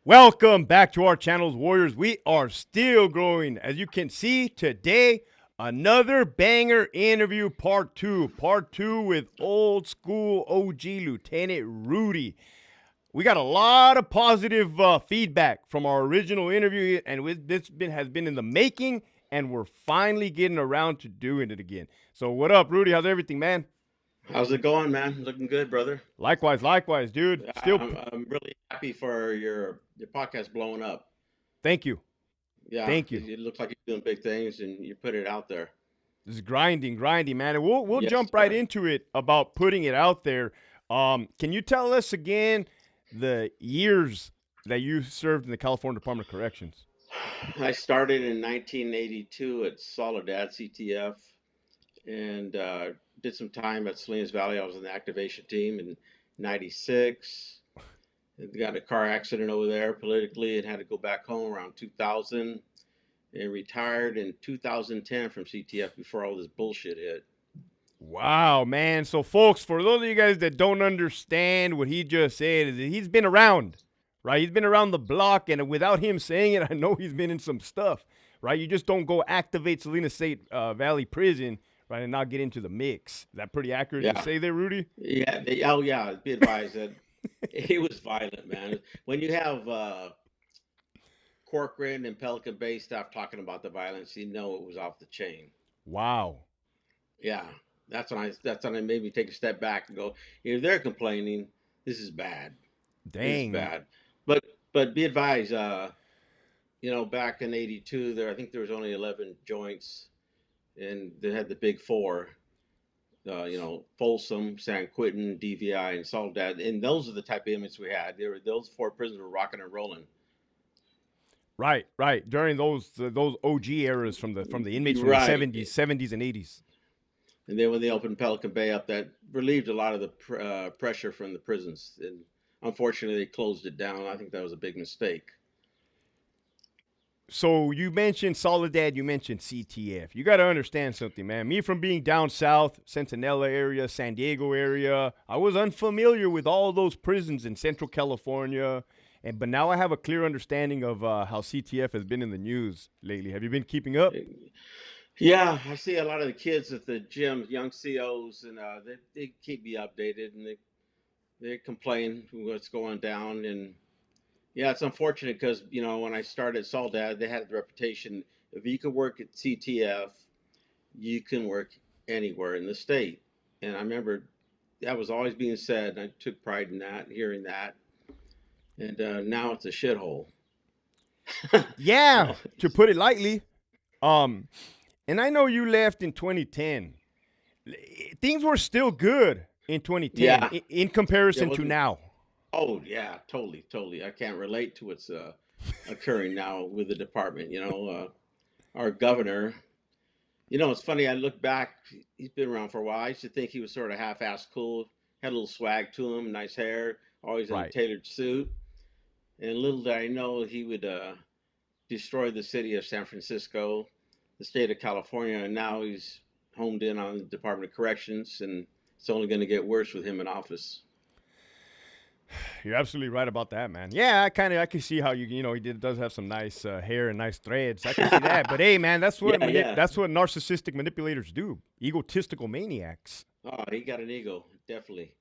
Welcome back to our channels, Warriors. We are still growing. As you can see today, another banger interview, part two. Part two with old school OG Lieutenant Rudy. We got a lot of positive feedback from our original interview, and has been in the making, and we're finally getting around to doing it again. So, what up, Rudy? How's everything, man? How's it going, man? Looking good, brother. Likewise, dude. Still, I'm really happy for your podcast blowing up. thank you, Yeah, thank you. it looks like you're doing big things and you put it out there. This is grinding, man. And we'll Yes, jump right sir. into it about putting it out there. Can you tell us again the years that you served in the California Department of Corrections? I started in 1982 at Soledad CTF and did some time at Salinas Valley. I was in the activation team in '96. Got a car accident over there politically and had to go back home around 2000 and retired in 2010 from CTF before all this bullshit hit. Wow, man. So, folks, for those of you guys that don't understand what he just said, is that he's been around, right? He's been around the block, and without him saying it, I know he's been in some stuff, right? You just don't go activate Salinas State Valley Prison, right, and not get into the mix. Is that pretty accurate to Yeah. say there, Rudy? Yeah, oh yeah, be advised that it was violent, man. When you have Corcoran and Pelican Bay staff talking about the violence, you know it was off the chain. Wow. Yeah, that's when I made me take a step back and go, if they're complaining, this is bad. This is Dang. bad. But be advised, back in '82, I think there was only 11 joints, and they had the big four. Folsom, San Quentin, DVI, and Soledad, and those are the type of inmates we had. Those four prisons were rocking and rolling. Right. During those OG eras from the inmates from the Right. 70s and 80s. And then when they opened Pelican Bay up, that relieved a lot of the pressure from the prisons. And unfortunately, they closed it down. I think that was a big mistake. So you mentioned Soledad, you mentioned CTF. You got to understand something, man. Me from being down south, Centinela area, San Diego area, I was unfamiliar with all those prisons in Central California. But now I have a clear understanding of how CTF has been in the news lately. Have you been keeping up? Yeah, I see a lot of the kids at the gym, young COs, and they keep me updated, and they complain what's going down. And yeah, it's unfortunate because when I started at Soledad, they had the reputation if you can work at CTF, you can work anywhere in the state. And I remember that was always being said, and I took pride in that, hearing that. And now it's a shithole. Yeah, No, to put it lightly. Um, and I know you left in 2010. Things were still good in 2010 yeah, in it comparison to wasn't. now. Oh yeah, totally. I can't relate to what's occurring now with the department. Our governor. It's funny. I look back. He's been around for a while. I used to think he was sort of half-assed cool, had a little swag to him, nice hair, always in a Right. tailored suit. And little did I know he would destroy the city of San Francisco, the state of California, and now he's homed in on the Department of Corrections, and it's only going to get worse with him in office. You're absolutely right about that, man. Yeah, I can see how does have some nice hair and nice threads. I can see that. But hey, man, Yeah. that's what narcissistic manipulators do. Egotistical maniacs. Oh, he got an ego, definitely.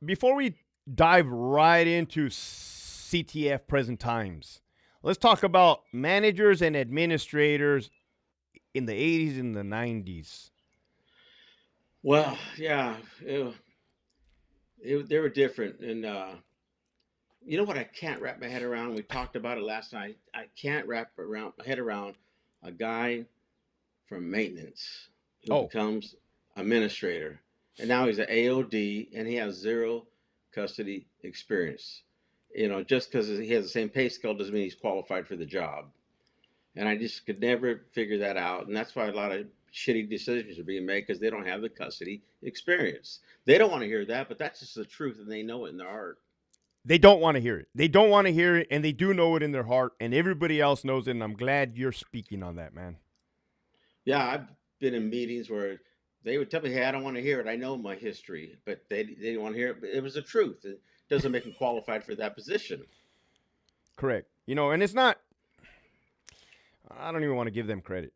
Before we dive right into CTF present times, let's talk about managers and administrators in the 80s and the 90s. Well, yeah, they were different, and you know what? I can't wrap my head around. We talked about it last night. I can't wrap around my head around a guy from maintenance who Oh, becomes administrator, and now he's an AOD, and he has zero custody experience. Just because he has the same pay scale doesn't mean he's qualified for the job. And I just could never figure that out. And that's why a lot of shitty decisions are being made because they don't have the custody experience. They don't want to hear that, but that's just the truth, and they know it in their heart. they don't want to hear it. They don't want to hear it, and they do know it in their heart, and everybody else knows it. And I'm glad you're speaking on that, man. Yeah, I've been in meetings where they would tell me, "Hey, I don't want to hear it. I know my history," but they didn't want to hear it. But it was the truth. It doesn't make them qualified for that position. Correct. You know, and it's not. I don't even want to give them credit.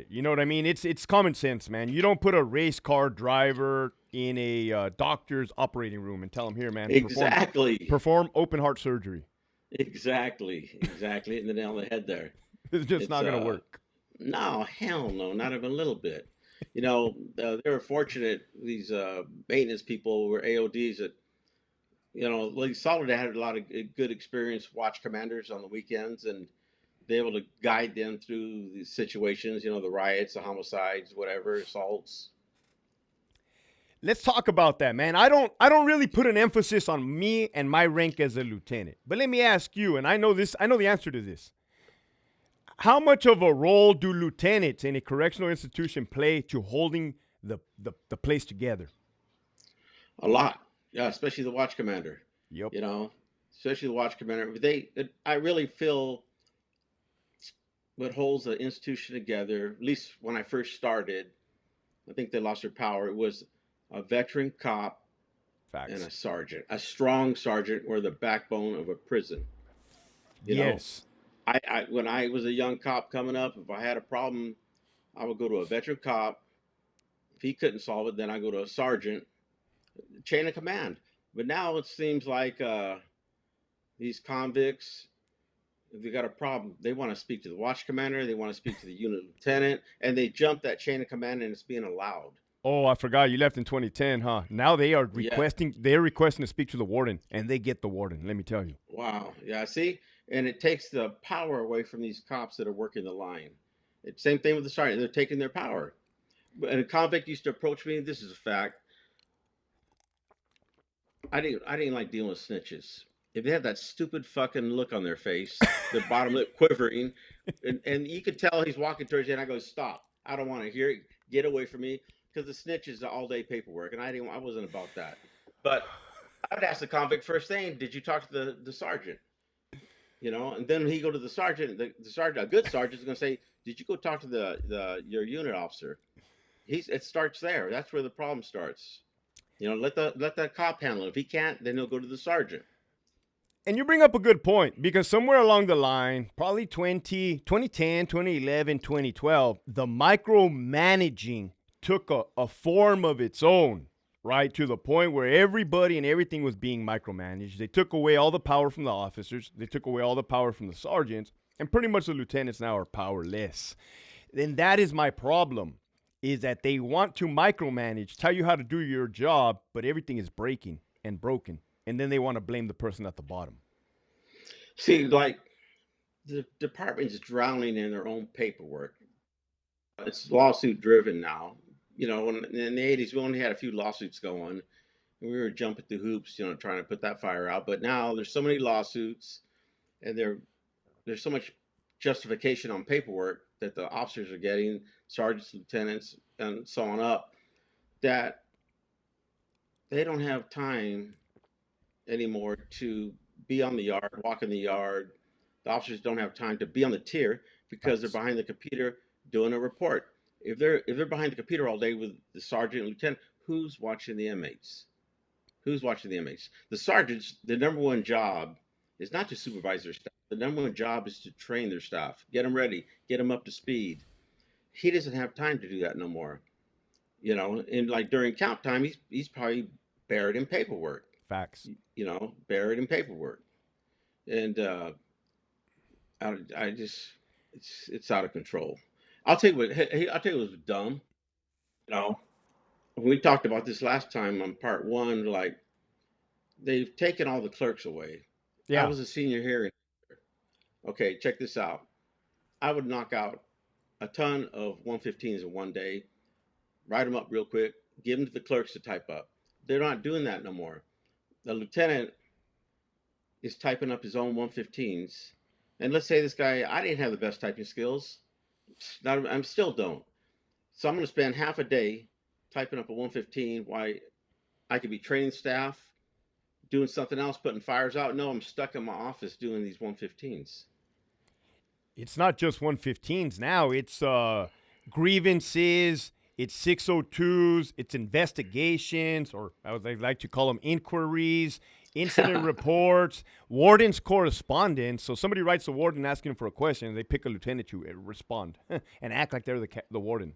You know what I mean? It's common sense, man. You don't put a race car driver in a doctor's operating room and tell him, here, man, Exactly. perform open heart surgery. Exactly. Exactly. Hitting the nail on the head there. It's just It's not gonna work. No, hell no, not even a little bit. You know, they were fortunate. These maintenance people were AODs that, you know, like Solid had a lot of good experience watch commanders on the weekends and be able to guide them through these situations. You know, the riots, the homicides, whatever, assaults. Let's talk about that, man. I don't really put an emphasis on me and my rank as a lieutenant. But let me ask you, and I know the answer to this. How much of a role do lieutenants in a correctional institution play to holding the place together? A lot, yeah, especially the watch commander. Yep. You know, especially the watch commander. I really feel what holds the institution together. At least when I first started, I think they lost their power. It was a veteran cop and Facts. a sergeant. A strong sergeant were the backbone of a prison. You know, Yes. I when I was a young cop coming up, if I had a problem, I would go to a veteran cop. If he couldn't solve it, then I go to a sergeant, chain of command. But now it seems like these convicts, if they got a problem, they want to speak to the watch commander, they want to speak to the unit lieutenant, and they jump that chain of command, and it's being allowed. Oh, I forgot you left in 2010, huh? Now Yeah. they're requesting to speak to the warden, and they get the warden. Let me tell you. Wow. Yeah. See, and it takes the power away from these cops that are working the line. It's same thing with the sergeant. They're taking their power. And a convict used to approach me. This is a fact. I didn't like dealing with snitches. If they had that stupid fucking look on their face, their bottom lip quivering, and you could tell he's walking towards you, and I go, stop. I don't want to hear it. Get away from me. Because the snitch is all day paperwork, and I wasn't about that. But I would ask the convict first thing, did you talk to the sergeant? You know, and then he go to the sergeant, the sergeant, a good sergeant is gonna say, did you go talk to the your unit officer? It starts there. That's where the problem starts. You know, let that cop handle it. If he can't, then he'll go to the sergeant. And you bring up a good point because somewhere along the line, probably 2010, 2011, 2012, the micromanaging took a form of its own, right? To the point where everybody and everything was being micromanaged. They took away all the power from the officers, they took away all the power from the sergeants, and pretty much the lieutenants now are powerless. And that is my problem, is that they want to micromanage, tell you how to do your job, but everything is breaking and broken. And then they want to blame the person at the bottom. See, like the department is drowning in their own paperwork. It's lawsuit driven now. You know, in the 80s, we only had a few lawsuits going, and we were jumping through hoops, you know, trying to put that fire out. But now there's so many lawsuits, and there's so much justification on paperwork that the officers are getting, sergeants, lieutenants, and so on up, that they don't have time anymore to be on the yard, walk in the yard. The officers don't have time to be on the tier because they're behind the computer doing a report. If they're behind the computer all day with the sergeant and lieutenant, who's watching the inmates? Who's watching the inmates? The sergeants, the number one job is not to supervise their staff. The number one job is to train their staff, get them ready, get them up to speed. He doesn't have time to do that no more. You know, and like during count time, he's probably buried in paperwork. Facts. You know, buried in paperwork, and I just it's out of control. I'll tell you what. Hey, I'll tell you what was dumb. You know, we talked about this last time on part one. Like they've taken all the clerks away. I Yeah. was a senior hearing. Okay, check this out. I would knock out a ton of 115s in one day, write them up real quick, give them to the clerks to type up. They're not doing that no more. The lieutenant is typing up his own 115s. And let's say this guy, I didn't have the best typing skills. I'm still don't. So I'm going to spend half a day typing up a 115 while I could be training staff, doing something else, putting fires out. No, I'm stuck in my office doing these 115s. It's not just 115s now. It's grievances, it's 602s, it's investigations, or as I like to call them, inquiries. incident reports, warden's correspondence. So somebody writes the warden asking for a question, and they pick a lieutenant to respond and act like they're the warden.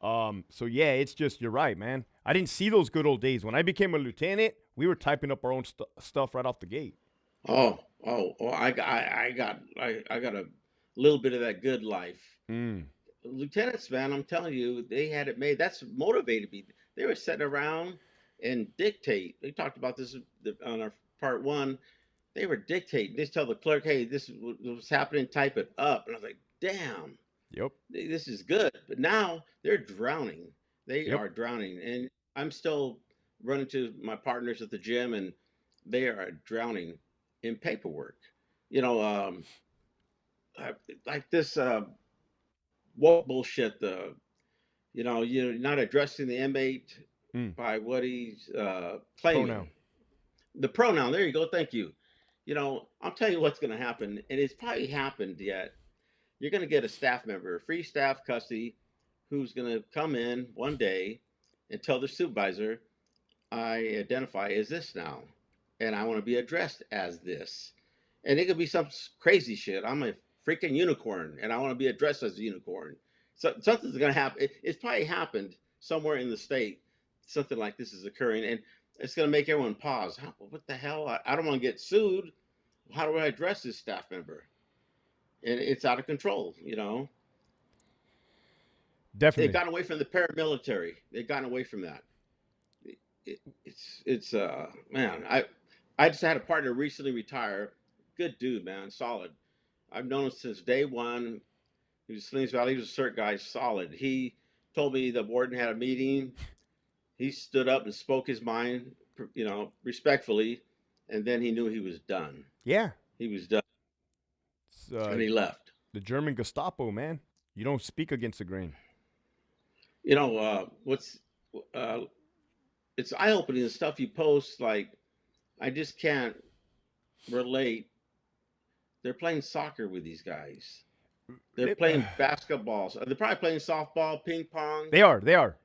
So yeah, it's just, you're right, man. I didn't see those good old days. When I became a lieutenant, we were typing up our own stuff right off the gate. I got a little bit of that good life. Mm. Lieutenants, man, I'm telling you, they had it made. That's motivated me. They were sitting around and dictate. They talked about this on our part one. They were dictating. They just tell the clerk, "Hey, this is what's happening. Type it up." And I was like, "Damn, Yep. this is good." But now they're drowning. They Yep. are drowning, and I'm still running to my partners at the gym, and they are drowning in paperwork. You know, like this woke bullshit. You're not addressing the inmate Mm. by what he's claiming. Pronoun. The pronoun. There you go. Thank you. I'm telling you what's going to happen, and it's probably happened yet. You're going to get a staff member, free staff custody, who's going to come in one day and tell the supervisor, I identify as this now, and I want to be addressed as this. And it could be some crazy shit. I'm a freaking unicorn, and I want to be addressed as a unicorn. So something's going to happen. It's probably happened somewhere in the state. Something like this is occurring, and it's going to make everyone pause. What the hell? I don't want to get sued. How do I address this staff member? And it's out of control. They've Definitely. gotten away from the paramilitary. They've gotten away from that. It's man. I just had a partner recently retire. Good dude, man, solid. I've known him since day one. He was Slings Valley. He was a cert guy, solid. He told me the warden had a meeting. He stood up and spoke his mind, respectfully, and then he knew he was done. Yeah. He was done, It's, and he left. the German Gestapo, man. You don't speak against the grain. What's uh, it's eye opening the stuff you post. Like, I just can't relate. They're playing soccer with these guys. They're They, playing basketballs. They're probably playing softball, ping pong. they are. They are.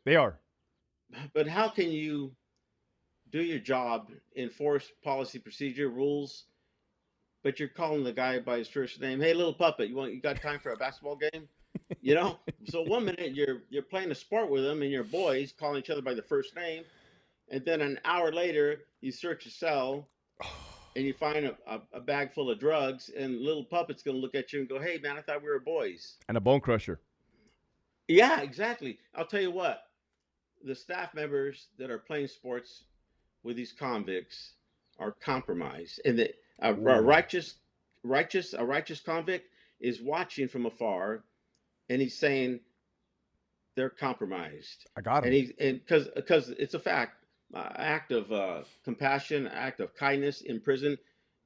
They are. But how can you do your job, enforce policy, procedure, rules, but you're calling the guy by his first name? Hey, little puppet, you got time for a basketball game? You know. So one minute you're playing a sport with them and your boys calling each other by the first name, and then an hour later you search a cell and you find a bag full of drugs, and little puppet's gonna look at you and go, "Hey, man, I thought we were boys." And a bone crusher. Yeah, exactly. I'll tell you what. The staff members that are playing sports with these convicts are compromised, and a Ooh. righteous convict is watching from afar, and he's saying they're compromised, I got and him. because it's a fact, act of compassion, act of kindness in prison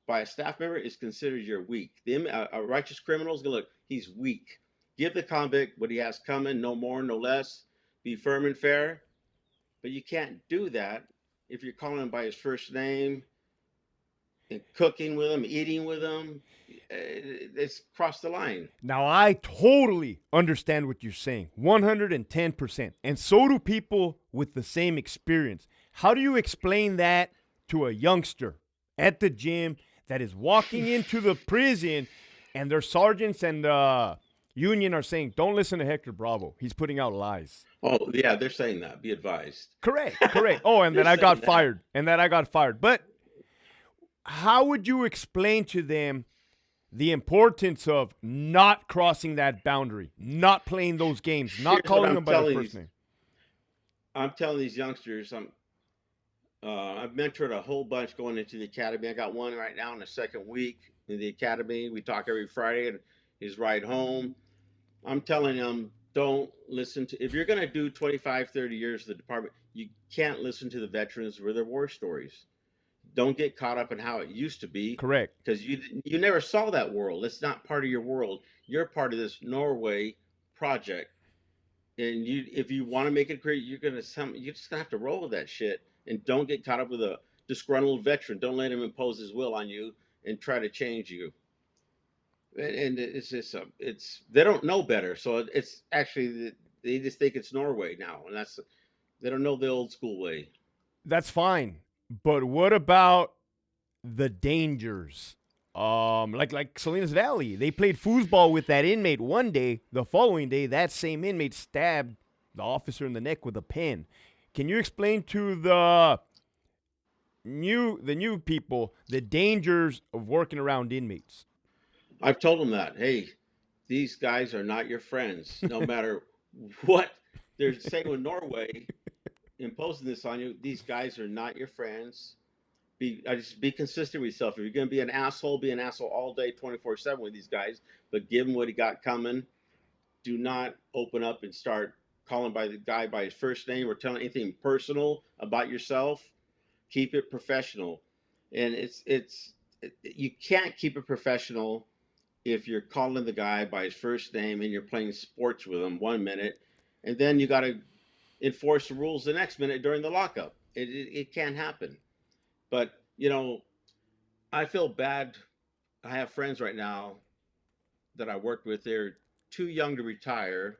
by a staff member is considered you're weak. A righteous criminal is gonna look, he's weak. Give the convict what he has coming, no more, no less. Be firm and fair, but you can't do that if you're calling him by his first name and cooking with him, eating with him. It's crossed the line. Now, I totally understand what you're saying, 110%. And so do people with the same experience. How do you explain that to a youngster at the gym that is walking into the prison and their sergeants and the union are saying, don't listen to Hector Bravo? He's putting out lies. Oh, yeah, they're saying that. Be advised. Correct, correct. Oh, and They're then I saying got that. fired. And then I got fired. But how would you explain to them the importance of not crossing that boundary, not playing those games, not Here's what calling them by their first name? I'm telling these youngsters. I've mentored a whole bunch going into the academy. I got one right now in the second week in the academy. We talk every Friday and his ride home. I'm telling them, don't listen to, if you're going to do 25, 30 years of the department, you can't listen to the veterans with their war stories. Don't get caught up in how it used to be, Correct. because you never saw that world. It's not part of your world. You're part of this Norway project, and if you want to make it career, you're just gonna have to roll with that shit, and don't get caught up with a disgruntled veteran. Don't let him impose his will on you and try to change you. And it's just they don't know better, so it's actually they just think it's Norway now, and they don't know the old school way. That's fine. But what about the dangers? Like Salinas Valley, they played foosball with that inmate one day. The following day, that same inmate stabbed the officer in the neck with a pen. Can you explain to the new people the dangers of working around inmates? I've told them that, hey, these guys are not your friends, no matter what they're saying with Norway imposing this on you. These guys are not your friends. Just be consistent with yourself. If you're going to be an asshole all day, 24/7 with these guys. But give him what he got coming. Do not open up and start calling by the guy by his first name or telling anything personal about yourself. Keep it professional, and you can't keep it professional if you're calling the guy by his first name and you're playing sports with him 1 minute, and then you got to enforce the rules the next minute during the lockup. It can't happen. But I feel bad. I have friends right now that I worked with. They're too young to retire,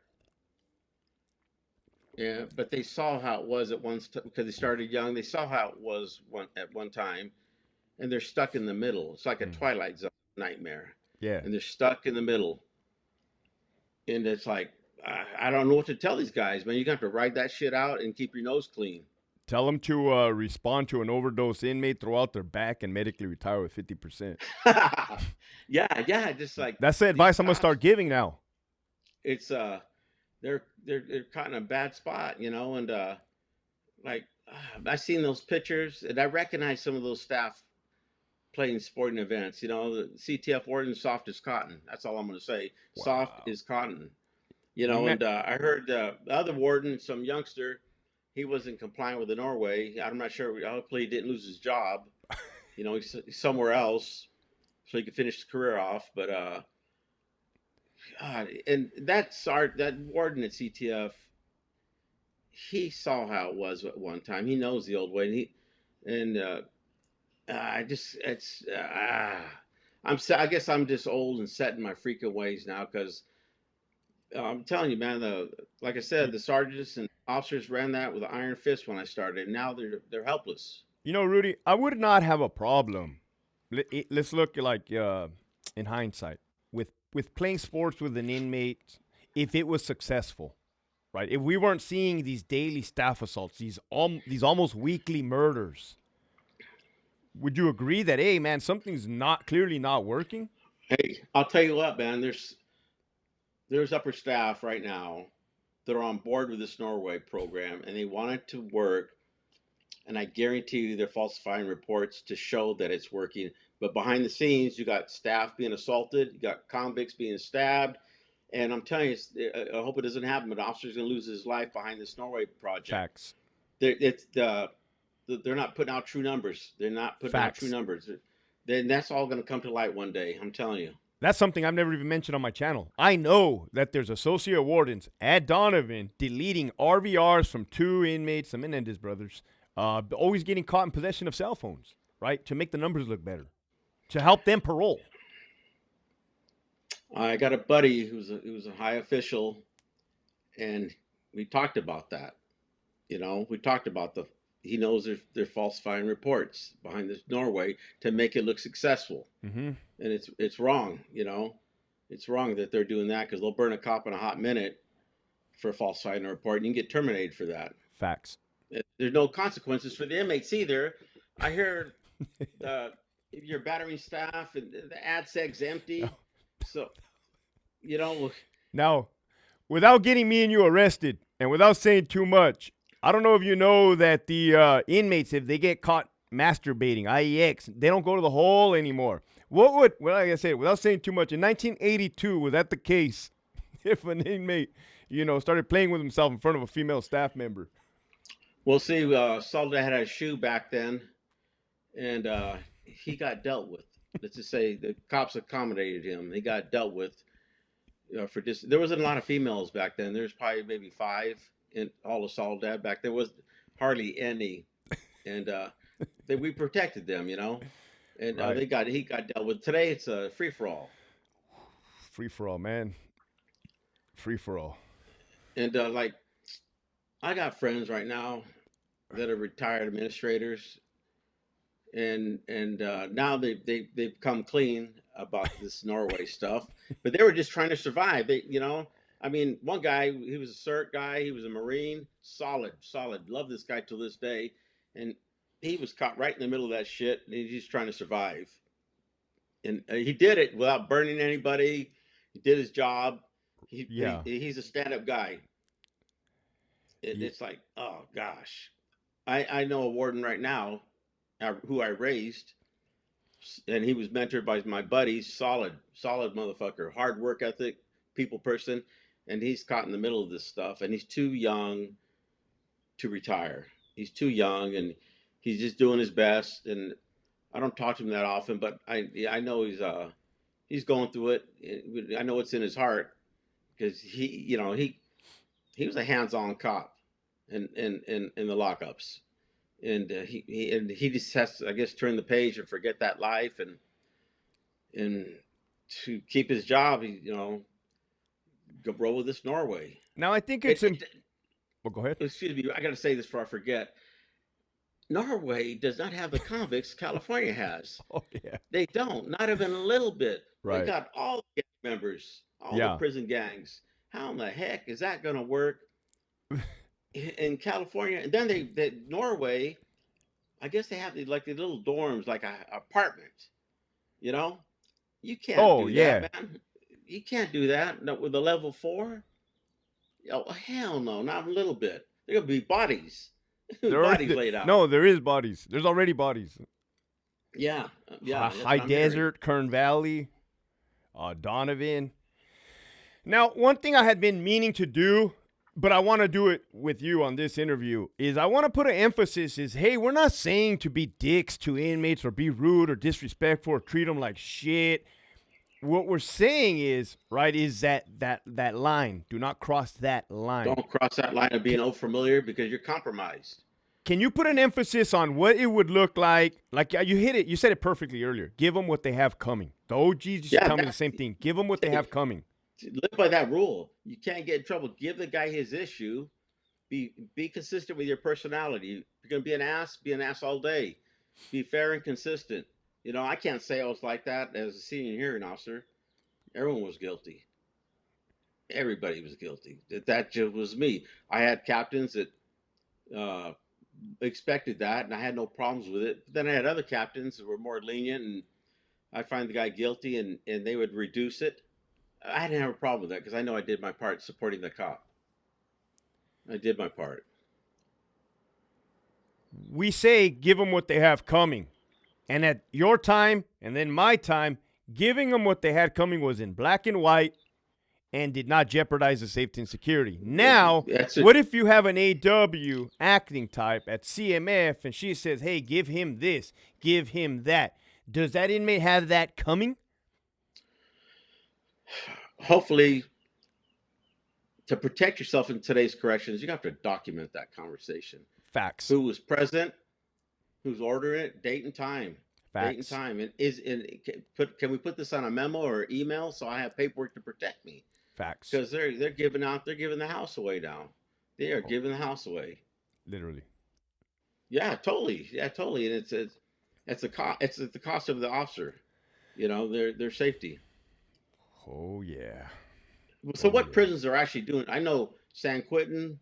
yeah, but they saw how it was at once because they started young. They saw how it was at one time, and they're stuck in the middle. It's like a Mm. Twilight Zone nightmare, Yeah. and they're stuck in the middle. And it's like I don't know what to tell these guys, man. You got to ride that shit out and keep your nose clean. Tell them to respond to an overdose inmate, throw out their back, and medically retire with 50%. Yeah, just like That's the these advice I'm gonna cops. start giving now. It's they're caught in a bad spot, and like I seen those pictures and I recognize some of those staff playing sporting events. The CTF warden soft as cotton. That's all I'm going to say. Soft Wow. as cotton. You met. And I heard the other warden, some youngster, he wasn't compliant with the Norway. I'm not sure. Hopefully, he didn't lose his job. He's somewhere else so he could finish his career off. But God, and that warden at CTF, he saw how it was at one time. He knows the old way. And I just it's I guess I'm just old and set in my freaking ways now because I'm telling you, man. Like I said, You, the sergeants and officers ran that with an iron fist when I started. And now they're helpless. you know, Rudy, I would not have a problem. Let's look like in hindsight with playing sports with an inmate if it was successful, right? If we weren't seeing these daily staff assaults, these almost weekly murders, would you agree that hey, man, something's not clearly not working? Hey, I'll tell you what, man. There's upper staff right now that are on board with this Norway program, and they want it to work. And I guarantee you, they're falsifying reports to show that it's working. But behind the scenes, you got staff being assaulted, you got convicts being stabbed, and I'm telling you, I hope it doesn't happen. But an officer's going to lose his life behind this Norway project. Facts. They're not putting out true numbers. They're not putting out true Facts. numbers. Then that's all going to come to light one day. I'm telling you. That's something I've never even mentioned on my channel. I know that there's associate wardens at Donovan deleting RVRs from two inmates, the Menendez brothers, always getting caught in possession of cell phones, right? To make the numbers look better, to help them parole. I got a buddy who's a high official, and we talked about that. We talked about he knows they're falsifying reports behind this Norway to make it look successful, Mm-hmm. and it's wrong. It's wrong that they're doing that because they'll burn a cop in a hot minute for falsifying a report, and you can get terminated for that. Facts. There's no consequences for the inmates either. I heard if you're battering staff and the ad seg's empty, so you know. Now, without getting me and you arrested, and without saying too much, I don't know if you know that the inmates, if they get caught masturbating, IEX, they don't go to the hole anymore. Well, like I said, without saying too much, in 1982, was that the case? If an inmate, started playing with himself in front of a female staff member. We'll see. Solda had a shoe back then, and he got dealt with. Let's just say the cops accommodated him. He got dealt with for just. There wasn't a lot of females back then. There's probably maybe 5 in all of Soledad back. There was hardly any, and we protected them, and Right. he got dealt with. Today it's a free for all, Free for all, man. Free for all. and like I got friends right now that are retired administrators, and now they've come clean about this Norway stuff. But they were just trying to survive. I mean, one guy, he was a CERT guy, he was a Marine, solid. Love this guy till this day, and he was caught right in the middle of that shit, and he's just trying to survive. And he did it without burning anybody. He did his job. Yeah. He's a stand-up guy. Ye- It's like, oh gosh, I know a warden right now, who I raised, and he was mentored by my buddies. Solid motherfucker, hard work ethic, people person, and he's caught in the middle of this stuff, and he's too young to retire. He's too young, and he's just doing his best. And I don't talk to him that often, but I know he's going through it. I know it's in his heart because he was a hands-on cop in the lockups, and he just has to, I guess, turn the page and forget that life, and to keep his job, go roll with this Norway. Now I think It, it's it, well, go ahead. excuse me, I got to say this before I forget. Norway does not have the convicts California has. Oh yeah. They don't, not even a little bit. They Right. got all the gang members, all the Yeah. prison gangs. How in the heck is that going to work in California? And then Norway, I guess they have the little dorms, like a apartment. You know, you can't Oh do yeah. that, man. You can't do that with a level 4. Oh hell no, not a little bit. There gonna be bodies, There are, bodies laid out. no, there is bodies. There's already bodies. Yeah, that's High what I'm hearing. Desert, Kern Valley, Donovan. Now, one thing I had been meaning to do, but I want to do it with you on this interview, is I want to put an emphasis is, hey, we're not saying to be dicks to inmates or be rude or disrespectful or treat them like shit. What we're saying is, right, is that line. Do not cross that line. Don't cross that line of being familiar because you're compromised. Can you put an emphasis on what it would look like? Like you hit it. You said it perfectly earlier. Give them what they have coming. The OGs used to tell me the same thing. Give them what they have coming. Live by that rule. You can't get in trouble. Give the guy his issue. Be consistent with your personality. If you're gonna be an ass all day. Be fair and consistent. I can't say I was like that as a senior hearing officer. Everyone was guilty. Everybody was guilty. That just was me. I had captains that expected that, and I had no problems with it. But then I had other captains that were more lenient, and I'd find the guy guilty, and they would reduce it. I didn't have a problem with that because I know I did my part supporting the cop. I did my part. We say give them what they have coming. And at your time and then my time, giving them what they had coming was in black and white and did not jeopardize the safety and security. Now, what if you have an AW acting type at CMF and she says, hey, give him this, give him that. Does that inmate have that coming? Hopefully, to protect yourself in today's corrections, you have to document that conversation. Facts. Who was present, who's ordering it, date and time. Facts. Date and time. And can we put this on a memo or email so I have paperwork to protect me? Facts. Because they're giving the house away now. They are giving the house away. Literally. Yeah, totally. Yeah, totally. And it's the cost of the officer. Their safety. Oh yeah. So what prisons are actually doing? I know San Quentin,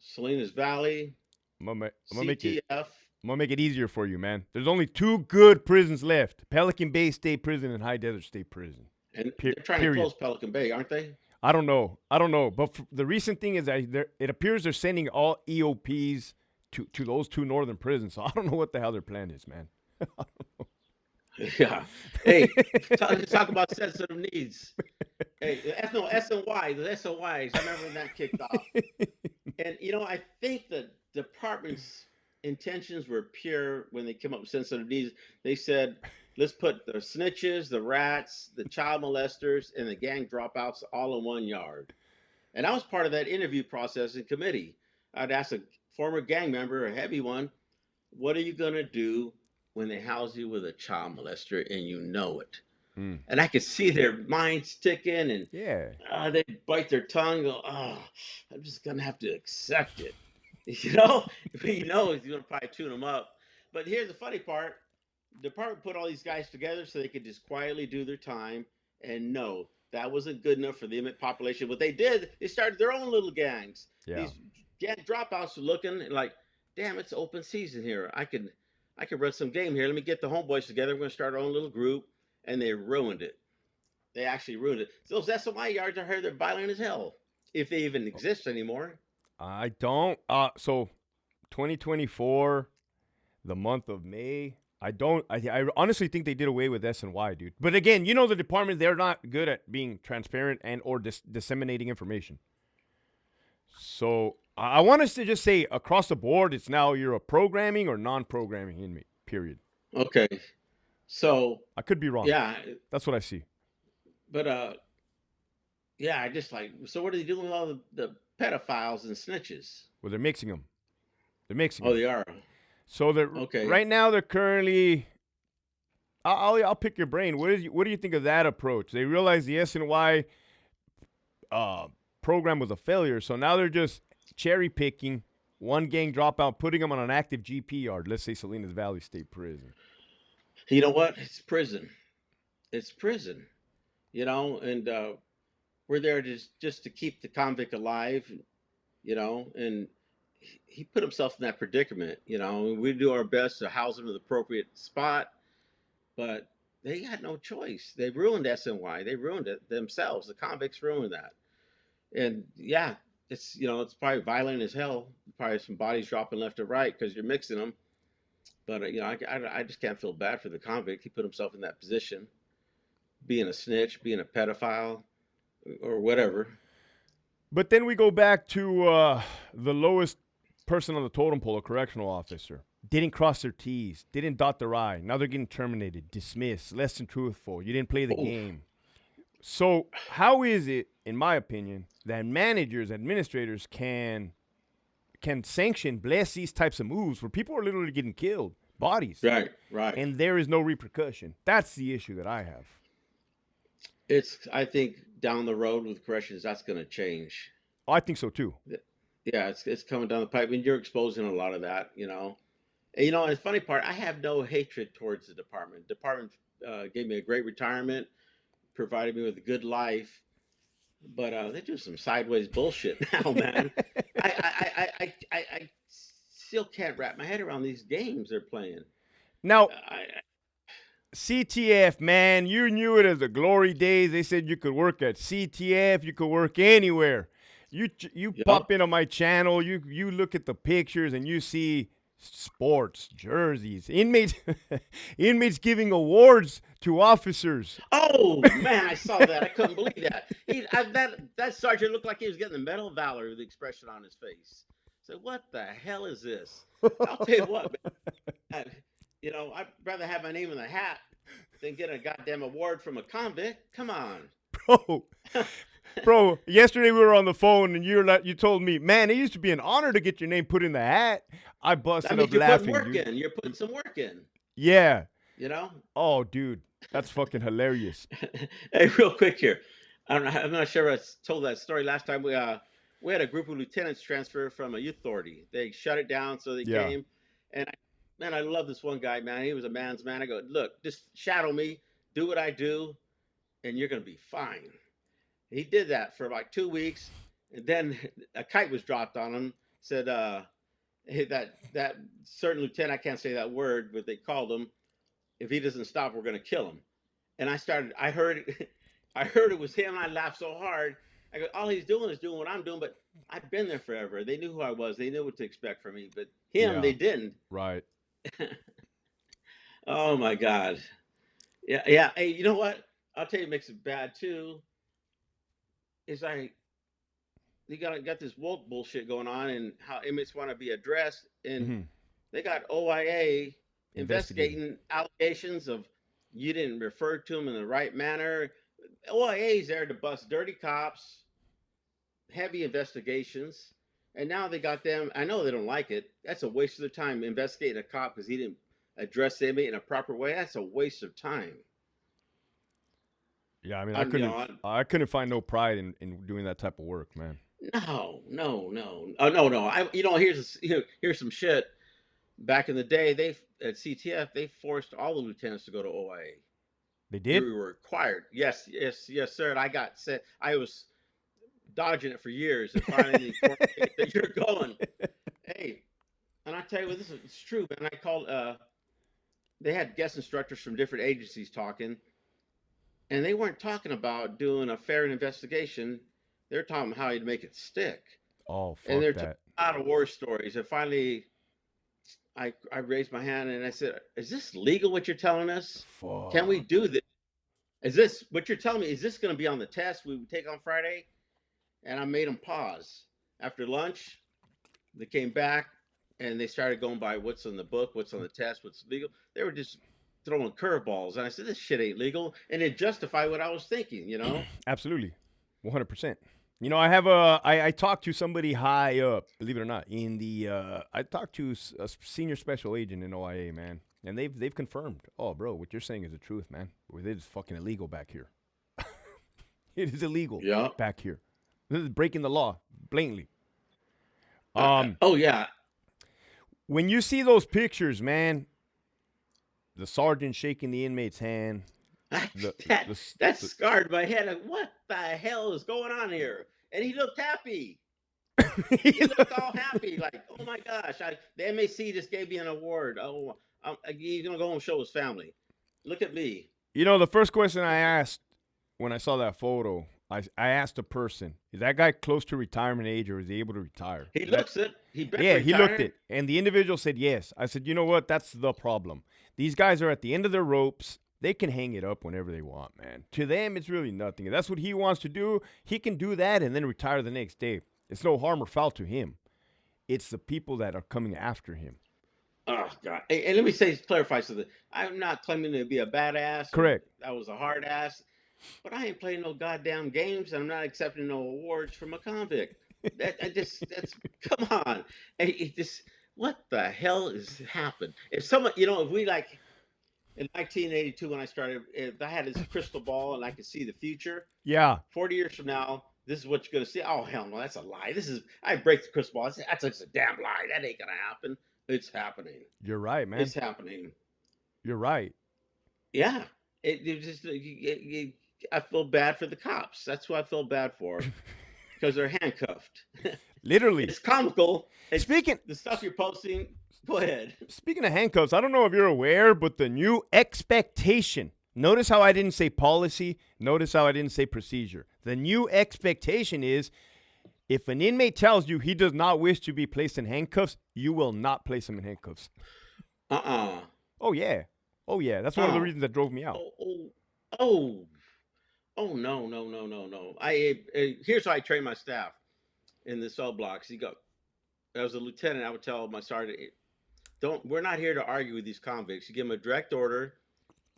Salinas Valley, I'm gonna CTF. make it easier for you, man. There's only 2 good prisons left: Pelican Bay State Prison and High Desert State Prison. And they're trying to close Pelican Bay, aren't they? I don't know. But the recent thing is that it appears they're sending all EOPs to those 2 northern prisons. So I don't know what the hell their plan is, man. Yeah. Hey, let's talk about sensitive needs. Hey, SNY, the SNYs. I remember when that kicked off. And I think the department's intentions were pure when they came up with sensitive needs. They said, let's put the snitches, the rats, the child molesters, and the gang dropouts all in one yard. And I was part of that interview process in committee. I'd ask a former gang member, a heavy one, what are you going to do when they house you with a child molester and you know it? And I could see their minds ticking, and they bite their tongue and go, oh, I'm just going to have to accept it. But he's going to probably tune them up. But here's the funny part: the department put all these guys together so they could just quietly do their time. And no, that wasn't good enough for the inmate population. What they did, they started their own little gangs. Yeah. These gang dropouts were looking like, damn, it's open season here. I could run some game here. Let me get the homeboys together. We're gonna start our own little group, and they ruined it. They actually ruined it. So those SOI yards, I heard they're violent as hell, if they even exist anymore. I don't. So 2024, the month of May. I don't. I honestly think they did away with S&Y, dude. But again, you know the department, they're not good at being transparent and or disseminating information. So I want us to just say across the board, it's now you're a programming or non-programming inmate. Period. Okay, so I could be wrong. yeah, That's what I see. but yeah, I just like. So what are they doing with all the pedophiles and snitches? Well, they're mixing them. They're mixing Oh, them. they are. So they're Okay. right now they're currently. I'll pick your brain. What do you think of that approach? They realize the S&Y program was a failure, so now they're just cherry picking one gang dropout, putting them on an active GP yard. Let's say Salinas Valley State Prison. You know what? It's prison. It's prison. And we're there just to keep the convict alive. And he put himself in that predicament. We do our best to house him in the appropriate spot, but they had no choice. They ruined SNY. They ruined it themselves. The convicts ruined that. And yeah, it's probably violent as hell. Probably some bodies dropping left or right because you're mixing them. But I just can't feel bad for the convict. He put himself in that position, being a snitch, being a pedophile, or whatever. But then we go back to the lowest person on the totem pole, a correctional officer. Didn't cross their T's, didn't dot their I. Now they're getting terminated, dismissed, less than truthful. You didn't play the game. So how is it, in my opinion, that managers, administrators can sanction, bless these types of moves where people are literally getting killed, bodies, Right. and there is no repercussion? That's the issue that I have. I think down the road with corrections, that's going to change. Oh, I think so too. Yeah, it's coming down the pipe. I mean, you're exposing a lot of that. And the funny part, I have no hatred towards the department. The department gave me a great retirement, provided me with a good life, but they do some sideways bullshit now, man. I still can't wrap my head around these games they're playing. Now, CTF, man, you knew it as the glory days. They said you could work at CTF, you could work anywhere. You Yep. pop into my channel, you look at the pictures and you see sports, jerseys, inmates giving awards to officers. Oh man, I saw that. I couldn't believe that. That sergeant looked like he was getting the Medal of Valor with the expression on his face. So what the hell is this? I'll tell you what, man. I'd rather have my name in the hat than get a goddamn award from a convict. Come on, Bro, yesterday we were on the phone and you told me, man, it used to be an honor to get your name put in the hat. I busted up laughing, dude. You're putting some work in. Yeah. Oh, dude, that's fucking hilarious. Hey, real quick here. I'm not sure if I told that story last time. We had a group of lieutenants transfer from a youth authority. They shut it down, so they came. And I love this one guy, man. He was a man's man. I go, look, just shadow me, do what I do, and you're gonna be fine. He did that for like 2 weeks, and then a kite was dropped on him. Said hey, that certain lieutenant, I can't say that word, but they called him. If he doesn't stop, we're gonna kill him. And I heard it was him. And I laughed so hard. I go, all he's doing is doing what I'm doing, but I've been there forever. They knew who I was. They knew what to expect from me, but him, they didn't. Right. Oh my God. Yeah. Hey, you know what? I'll tell you, what makes it bad too. Is they got this woke bullshit going on, and how inmates want to be addressed, and they got OIA investigating allegations of you didn't refer to them in the right manner. OIA is there to bust dirty cops, heavy investigations, and now they got them. I know they don't like it. That's a waste of their time investigating a cop because he didn't address the inmate in a proper way. That's a waste of time. Yeah, I mean, I couldn't find no pride in doing that type of work, man. No. Oh, no. Here's some shit. back in the day, they at CTF they forced all the lieutenants to go to OIA. They They did? were required. Yes, yes, yes, sir. And I got sent. I was dodging it for years, and finally the court that you're going. Hey, and I tell you what, this is it's true, man. I called. They had guest instructors from different agencies talking, and they weren't talking about doing a fair investigation. They're talking about how you'd make it stick, Oh, and fuck they're talking that. a lot of war stories. And finally, I raised my hand and I said, "Is this legal? What you're telling us? Can we Fuck. do this? Is this what you're telling me? Is this going to be on the test we would take on Friday?" And I made them pause. After lunch, they came back and they started going by what's in the book, what's on the test, what's legal. They were just throwing curveballs, and I said, "This shit ain't legal," and it justified what I was thinking, you know. Absolutely. 100%. You know, I talked to somebody high up, believe it or not, in the, I talked to a senior special agent in OIA, man. And they've confirmed, oh, bro, what you're saying is the truth, man. It is fucking illegal back here. It is illegal Yeah. back here. This is breaking the law, blatantly. Oh yeah. When you see those pictures, man, the sergeant shaking the inmate's hand, the, that the, that the, scarred my head. Like, what the hell is going on here? And he looked happy. He looked all happy, like, oh my gosh, the MAC just gave me an award. Oh, he's gonna go home and show his family. Look at me. You know, the first question I asked when I saw that photo, I asked a person, is that guy close to retirement age or is he able to retire? He looks it. He better Yeah, retire. he looked it. And the individual said yes. I said, you know what? That's the problem. These guys are at the end of their ropes. They can hang it up whenever they want, man. To them, it's really nothing. If that's what he wants to do, he can do that and then retire the next day. It's no harm or foul to him. It's the people that are coming after him. Oh God! And let me clarify something. I'm not claiming to be a badass. Correct. I was a hard ass, but I ain't playing no goddamn games. And I'm not accepting no awards from a convict. That's come on. It just what the hell has happened? If someone, if we like in 1982 when I started, if I had this crystal ball and I could see the future, Yeah. 40 years from now, this is what you're gonna see. Oh hell no, that's a lie. I break the crystal ball. That's just a damn lie. That ain't gonna happen. It's happening. You're right, man. It's happening. You're right. Yeah. I feel bad for the cops. That's who I feel bad for because they're handcuffed. Literally. It's comical. It's Speaking the stuff you're posting. Go ahead. Speaking of handcuffs, I don't know if you're aware, but the new expectation. Notice how I didn't say policy. Notice how I didn't say procedure. The new expectation is if an inmate tells you he does not wish to be placed in handcuffs, you will not place him in handcuffs. Oh, yeah. Oh, yeah. That's one of the reasons that drove me out. Oh, no. Here's how I train my staff in the cell blocks. As a lieutenant, I would tell my sergeant, we're not here to argue with these convicts. You give them a direct order.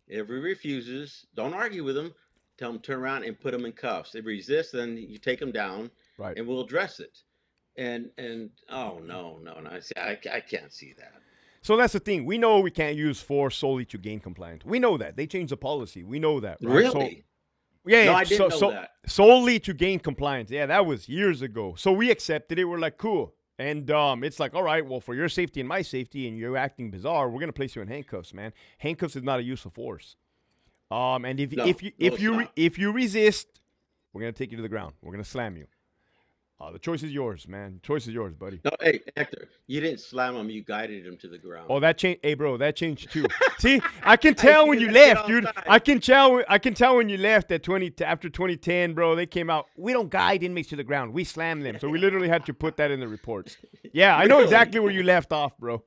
If he refuses, don't argue with them. Tell them to turn around and put them in cuffs. If he resists, then you take them down, right, and we'll address it. And oh no, I can't see that. So that's the thing. We know we can't use force solely to gain compliance. We know that. They changed the policy. We know that. Right? Really? So, yeah. No, I didn't know that. Solely to gain compliance. Yeah, that was years ago. So we accepted it. We're like, cool. And it's like, all right, well, for your safety and my safety, and you're acting bizarre, we're gonna place you in handcuffs, man. Handcuffs is not a use of force. And if you resist, we're gonna take you to the ground. We're gonna slam you. The choice is yours, man. Choice is yours, buddy. No, hey, Hector, you didn't slam him. You guided him to the ground. Oh, that changed. Hey, bro, that changed too. See, I can tell when you left, dude. I can tell when you left at after 2010, bro. They came out. We don't guide inmates to the ground. We slam them. So we literally had to put that in the reports. Yeah, I know exactly where you left off, bro.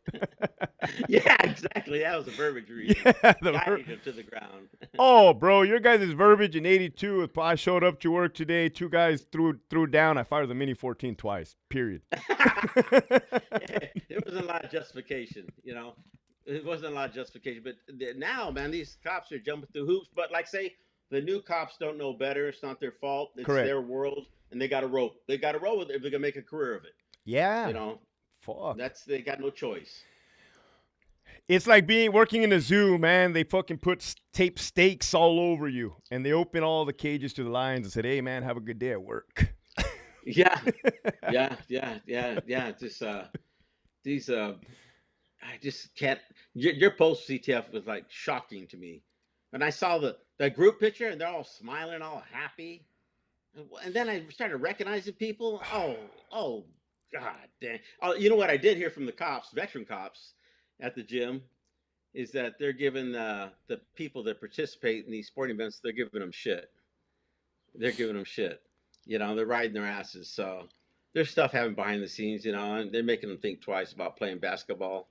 Yeah, exactly. That was a verbiage reason. Yeah, guided him to the ground. Oh, bro, your guys' verbiage in '82. I showed up to work today. Two guys threw down. I fired the Mini 14 twice. Period. There wasn't a lot of justification, It wasn't a lot of justification. But now, man, these cops are jumping through hoops. But like say, the new cops don't know better. It's not their fault. It's Correct. their world, and they got to rope. They got to roll with it if they're gonna make a career of it. Yeah. Fuck. They got no choice. It's like working in a zoo, man. They fucking tape stakes all over you, and they open all the cages to the lions and said, "Hey, man, have a good day at work." Yeah. Just these I just can't. Your post CTF was like shocking to me, and I saw the group picture, and they're all smiling, all happy, and then I started recognizing people. Oh, God damn! Oh, you know what I did hear from the cops, veteran cops, at the gym, is that they're giving the people that participate in these sporting events, they're giving them shit. They're giving them shit. They're riding their asses. So there's stuff happening behind the scenes, and they're making them think twice about playing basketball.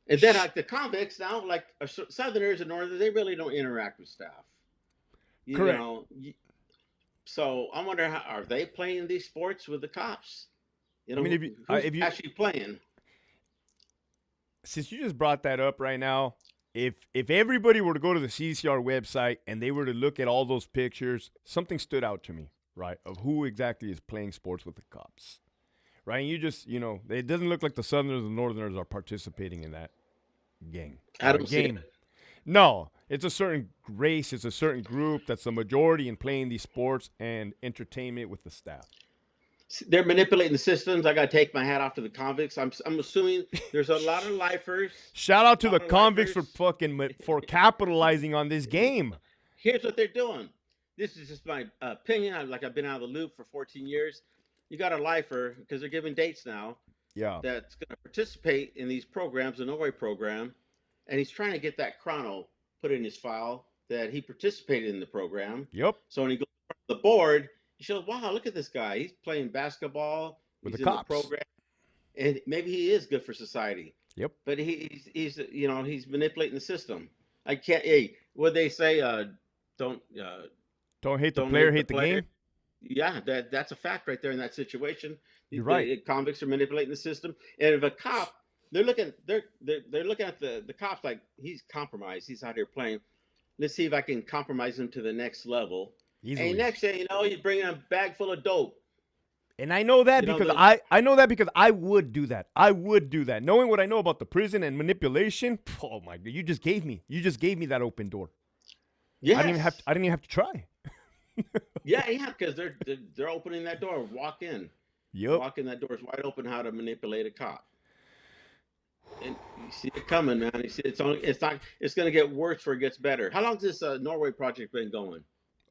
And then like the convicts now, like Southerners and Northerners, they really don't interact with staff. You Correct. know, so I wonder how are they playing these sports with the cops? I mean, Who's if you actually playing? since you just brought that up right now, if everybody were to go to the CCR website and they were to look at all those pictures, something stood out to me, right, of who exactly is playing sports with the cops, right? And it doesn't look like the Southerners and Northerners are participating in that I don't see game. it. No, it's a certain race, it's a certain group that's the majority in playing these sports and entertainment with the staff. They're manipulating the systems. I got to take my hat off to the convicts. I'm assuming there's a lot of lifers. Shout out to A the lot of convicts lifers. for capitalizing on this game. Here's what they're doing. This is just my opinion. I've been out of the loop for 14 years. You got a lifer because they're giving dates now Yeah. that's going to participate in these programs, the Norway program, and he's trying to get that chrono put in his file that he participated in the program. Yep. So when he goes to the board, he shows, wow, look at this guy. He's playing basketball. With He's the in the cops. program, and maybe he is good for society. Yep. But he's manipulating the system. I can't. Hey, what they say? Don't Don't hate the don't player, hate hate the game. Yeah, that's a fact right there in that situation. You're right. The convicts are manipulating the system, and if a cop, they're looking at the cops like he's compromised. He's out here playing. Let's see if I can compromise him to the next level. Easily. And next thing you know, you're bringing a bag full of dope. And I know that You know, because the- I know that because I would do that. I would do that. Knowing what I know about the prison and manipulation, oh my God, you just gave me that open door. Yes. I didn't even have to try. Yeah, because they're opening that door. Walk in. Yep. Walk in, that door is wide open. How to manipulate a cop. And you see it coming, man. You see it's going to get worse before it gets better. How long has this Norway project been going?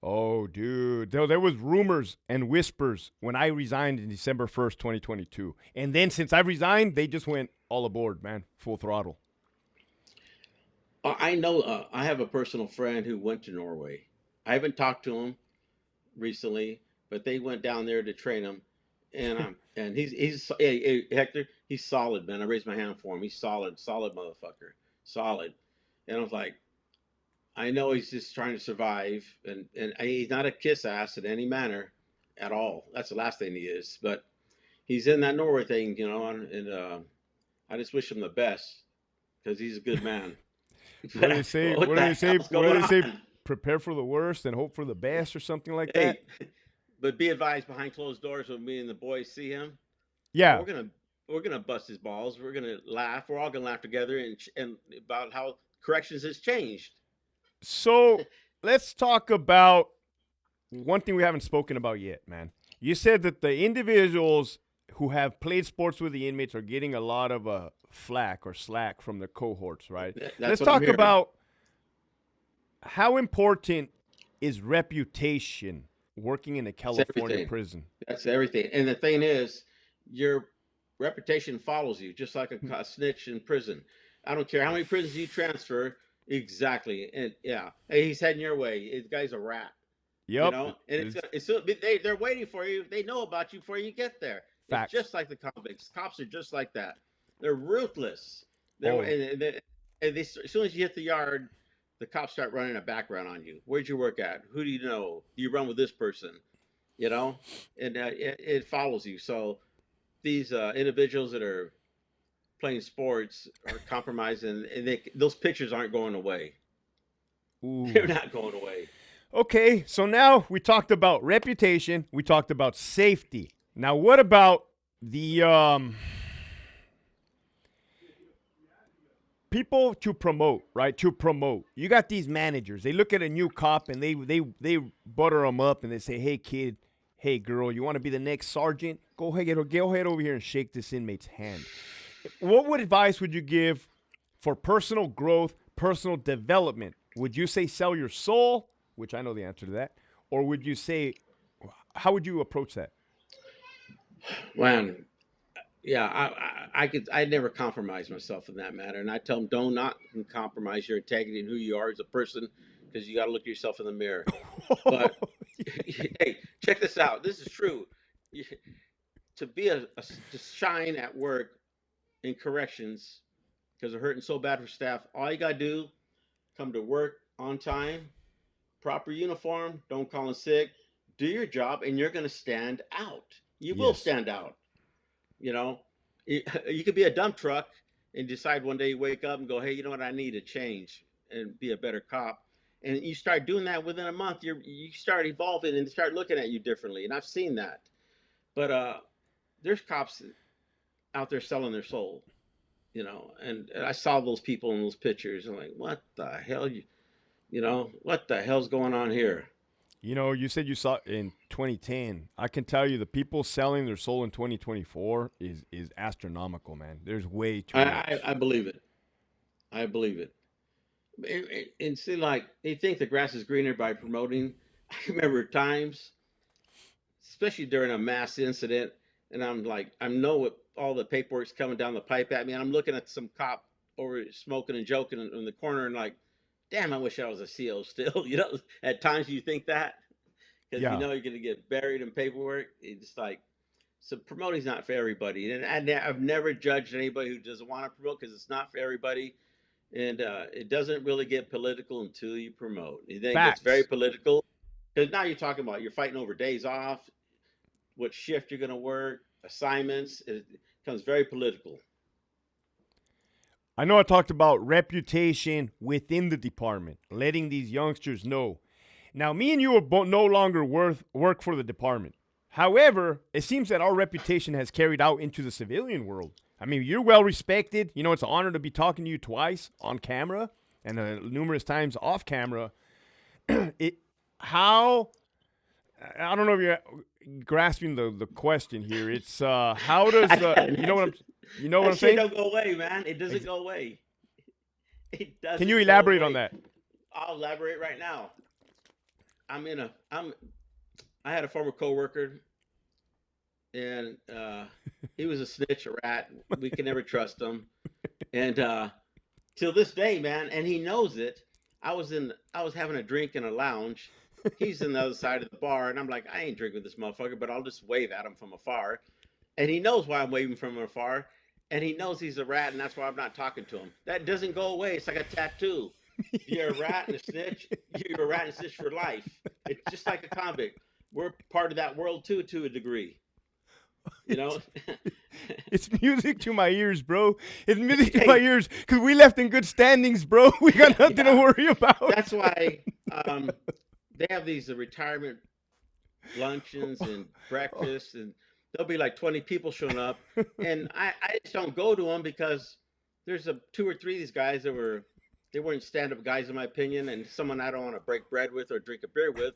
Oh, dude. There was rumors and whispers when I resigned in December 1st, 2022. And then since I've resigned, they just went all aboard, man. Full throttle. I know. I have a personal friend who went to Norway. I haven't talked to him recently, but they went down there to train him, and he's hey, Hector, he's solid, man. I raised my hand for him. He's solid motherfucker, solid. And I was like, I know he's just trying to survive, and he's not a kiss ass in any manner at all. That's the last thing he is. But he's in that Norway thing, and I just wish him the best because he's a good man. What do they say? What What do the they say? hell's What do going they say? on? Prepare for the worst and hope for the best or something like Hey, that. but be advised, behind closed doors, when me and the boys see him, Yeah. we're gonna bust his balls. We're gonna laugh. We're all gonna laugh together and about how corrections has changed. So let's talk about one thing we haven't spoken about yet, man. You said that the individuals who have played sports with the inmates are getting a lot of flack or slack from their cohorts, right? That's Let's what I'm talk hearing. about how important is reputation working in a California everything. prison. That's everything. And the thing is, your reputation follows you, just like a snitch in prison. I don't care how many prisons you transfer. Exactly. And yeah, hey, he's heading your way. The guy's a rat. Yep. And they're waiting for you. They know about you before you get there. Facts. It's just like the convicts. Cops are just like that. They're ruthless. Oh. As soon as you hit the yard, the cops start running a background on you. Where'd you work at? Who do you know? Do you run with this person? And it follows you. So these individuals that are playing sports are compromising, and those pictures aren't going away. Ooh. They're not going away. Okay, so now we talked about reputation. We talked about safety. Now, what about the people to promote, right? To promote. You got these managers. They look at a new cop and they butter them up and they say, "Hey, kid, hey, girl, you want to be the next sergeant? Go ahead over here and shake this inmate's hand." What would advice would you give for personal growth, personal development? Would you say sell your soul, which I know the answer to that, or would you say how would you approach that? Man, yeah, I never compromise myself in that matter, and I tell them don't not compromise your integrity and who you are as a person, because you got to look at yourself in the mirror. But hey, check this out. This is true. You, to be to shine at work in corrections because they're hurting so bad for staff. All you gotta do, come to work on time, proper uniform, don't call in sick, do your job, and you're gonna stand out. You will Yes. stand out. You know, you could be a dump truck and decide one day you wake up and go, hey, you know what? I need to change and be a better cop. And you start doing that within a month. You start evolving and they start looking at you differently. And I've seen that. But there's cops out there selling their soul, and I saw those people in those pictures. I'm like, what the hell, what the hell's going on here? You said you saw in 2010. I can tell you the people selling their soul in 2024 is astronomical, man. There's way too much. I believe it. I believe it. And see, like they think the grass is greener by promoting. I remember times, especially during a mass incident, and I'm like, I know what all the paperwork's coming down the pipe at me, and I'm looking at some cop over smoking and joking in the corner, and like, damn, I wish I was a CO still. At times you think that because Yeah. you're going to get buried in paperwork. It's like, so promoting's not for everybody, and I've never judged anybody who doesn't want to promote because it's not for everybody, and it doesn't really get political until you promote. And then it gets very Facts. political because now you're talking about you're fighting over days off, what shift you're going to work, assignments. It becomes very political. I know I talked about reputation within the department, letting these youngsters know. Now, me and you are no longer work for the department. However, it seems that our reputation has carried out into the civilian world. I mean, you're well respected. It's an honor to be talking to you twice on camera and numerous times off camera. it how I don't know if you're grasping the question here. It's how does I got an you know what answer. I'm you know what That I'm shit saying? don't go away, man. It doesn't go away. It Can you doesn't go elaborate on away. that? I'll elaborate right now. I'm in a. I'm. I had a former coworker, and he was a snitch, a rat. We can never trust him. And till this day, man, and he knows it. I was having a drink in a lounge. He's in the other side of the bar, and I'm like, I ain't drinking with this motherfucker, but I'll just wave at him from afar. And he knows why I'm waving from afar, and he knows he's a rat, and that's why I'm not talking to him. That doesn't go away. It's like a tattoo. If you're a rat and a snitch, you're a rat and a snitch for life. It's just like a convict. We're part of that world too, to a degree. You It's, know. it's music to my ears, bro. It's music to my Hey, ears because we left in good standings, bro. We got nothing to yeah, worry about. that's why they have these retirement luncheons and breakfasts, and there'll be like 20 people showing up, and I just don't go to them because there's a two or three of these guys they weren't stand-up guys in my opinion, and someone I don't want to break bread with or drink a beer with.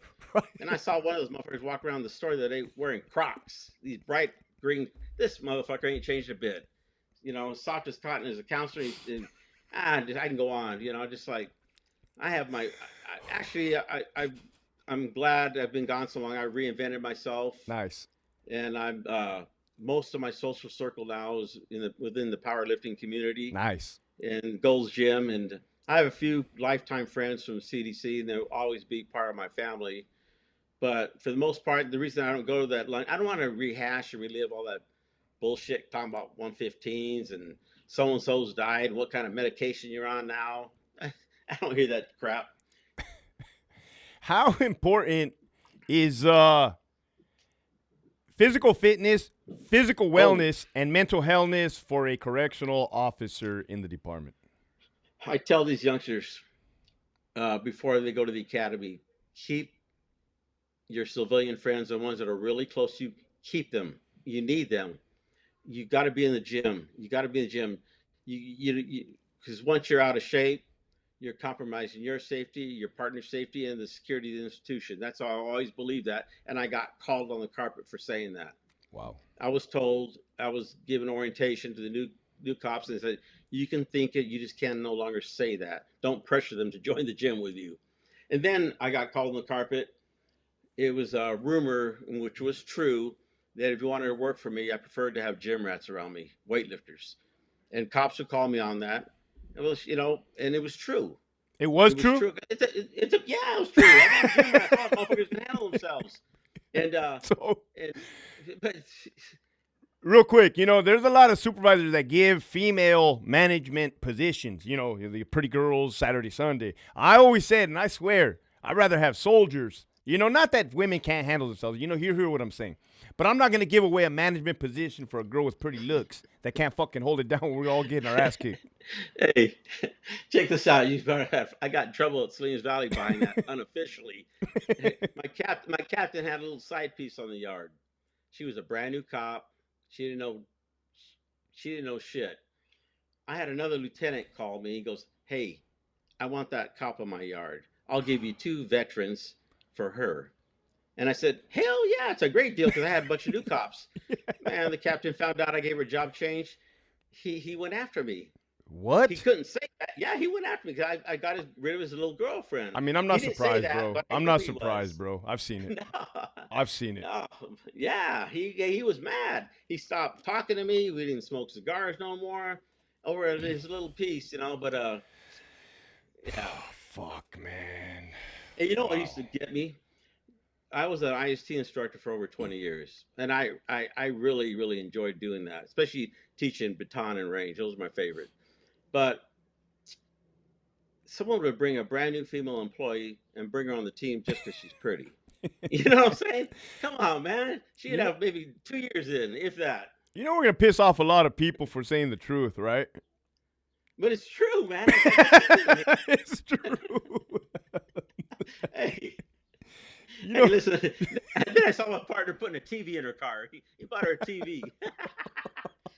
And I Right. saw one of those motherfuckers walk around the store that they wearing Crocs, these bright green. This motherfucker ain't changed a bit. Soft as cotton as a counselor. I can go on. Just like I have my. Actually, I'm glad I've been gone so long. I reinvented myself, Nice. and I'm most of my social circle now is within the powerlifting community Nice. and Gold's Gym, and I have a few lifetime friends from CDC, and they'll always be part of my family. But for the most part, the reason I don't go to that lunch, I don't want to rehash and relive all that bullshit talking about 115s and so and so's died, what kind of medication you're on now. I don't hear that crap. How important is physical fitness, physical Oh, wellness, and mental healthness for a correctional officer in the department? I tell these youngsters before they go to the academy, keep your civilian friends, the ones that are really close to you, keep them. You need them. You got to be in the gym. You got to be in the gym. Because once you're out of shape, you're compromising your safety, your partner's safety, and the security of the institution. That's how I always believed that, and I got called on the carpet for saying that. Wow. I was told I was given orientation to the new new cops, and they said, "You can think it, you just can no longer say that. Don't pressure them to join the gym with you." And then I got called on the carpet. It was a rumor, which was true, that if you wanted to work for me, I preferred to have gym rats around me, weightlifters. And cops would call me on that. It was, and it was true. It was It was true. true. Yeah, it was true. I want gym rats. I want motherfuckers can handle themselves. And So and but real quick, there's a lot of supervisors that give female management positions. The pretty girls, Saturday, Sunday. I always said, and I swear, I'd rather have soldiers. Not that women can't handle themselves. Hear what I'm saying. But I'm not going to give away a management position for a girl with pretty looks that can't fucking hold it down when we're all getting our ass kicked. hey, check this out. I got in trouble at Salinas Valley buying that unofficially. My captain had a little side piece on the yard. She was a brand new cop. She didn't know she didn't know shit. I had another lieutenant call me. He goes, "Hey, I want that cop on my yard. I'll give you 2 veterans for her." And I said, "Hell yeah, it's a great deal," because I had a bunch of new cops. Man, the captain found out I gave her a job change. He went after me. He What? couldn't say that. Yeah, he went after me because I got rid of his little girlfriend. I mean, I'm He not didn't say surprised, that, bro. but I I'm knew not he surprised, was. bro. I've seen it. No, I've seen it. no, yeah, he was mad. He stopped talking to me. We didn't smoke cigars no more over his little piece, But yeah. Fuck, man. And you know what used Wow. to get me? I was an IST instructor for over 20 years, and I really really enjoyed doing that, especially teaching baton and range. Those are my favorite. But someone would bring a brand new female employee and bring her on the team just because she's pretty. You know what I'm saying? Come on, man. She'd You know, have maybe 2 years in, if that. we're gonna piss off a lot of people for saying the truth, right? But it's true, man. It's like, what are you doing It's true. here? Hey, You hey, know, listen. Then I saw my partner putting a TV in her car. He bought her a TV.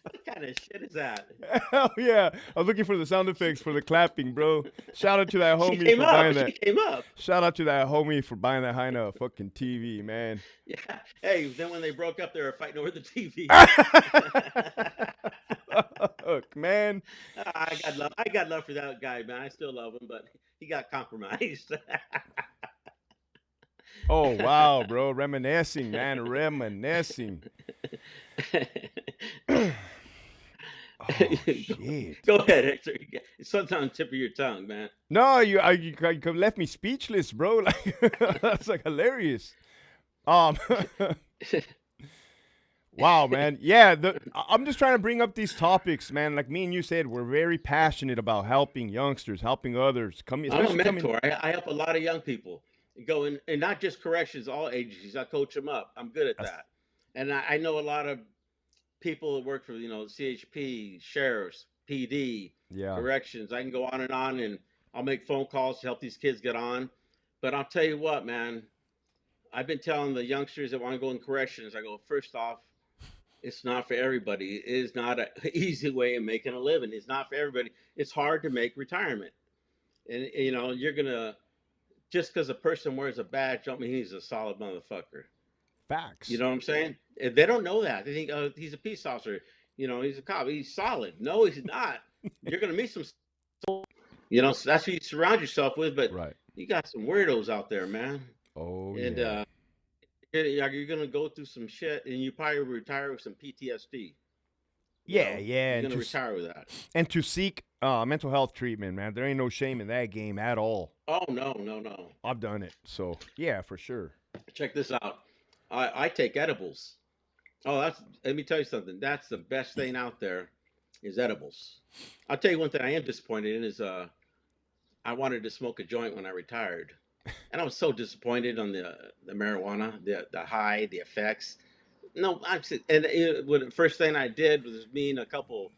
What kind of shit is that? hell yeah. I was looking for the sound effects for the clapping, bro. Shout out to that She homie came for up. buying She that. came up. Shout out to that homie for buying that high enough fucking TV, man. Yeah. Hey, then when they broke up, they were fighting over the TV. Fuck, man. I got love for that guy, man. I still love him, but he got compromised. Oh wow, bro. Reminiscing, man. Reminiscing. Oh shit. Go ahead, Hector. It's something on the tip of your tongue, man. No, you left me speechless, bro. Like that's like hilarious. Um, wow, man. Yeah, I'm just trying to bring up these topics, man. Like me and you said, we're very passionate about helping youngsters, helping others, I'm a especially coming. mentor. I help a lot of young people go in, and not just corrections, all agencies. I coach them up. I'm good at That's, that. And I know a lot of people that work for, CHP, sheriffs, PD, yeah, corrections. I can go on, and I'll make phone calls to help these kids get on. But I'll tell you what, man, I've been telling the youngsters that want to go in corrections, I go, first off, it's not for everybody. It is not an easy way of making a living. It's not for everybody. It's hard to make retirement. And, you're going to, just because a person wears a badge, don't mean he's a solid motherfucker. You facts. know what I'm saying? They don't know that. They think, oh, he's a peace officer. He's a cop. He's solid. No, he's not. You're going to meet some, so that's who you surround yourself with. But Right. you got some weirdos out there, man. Oh And yeah. you're going to go through some shit, and you probably retire with some PTSD. Yeah, yeah, You're going to retire with that. and to seek mental health treatment, man. There ain't no shame in that game at all. Oh, no, no, no. I've done it, so yeah, for sure. Check this out. I take edibles. Oh, let me tell you something. That's the best thing out there is edibles. I'll tell you one thing I am disappointed in is I wanted to smoke a joint when I retired. And I was so disappointed on the marijuana, the high, the effects. No, the first thing I did was me and a couple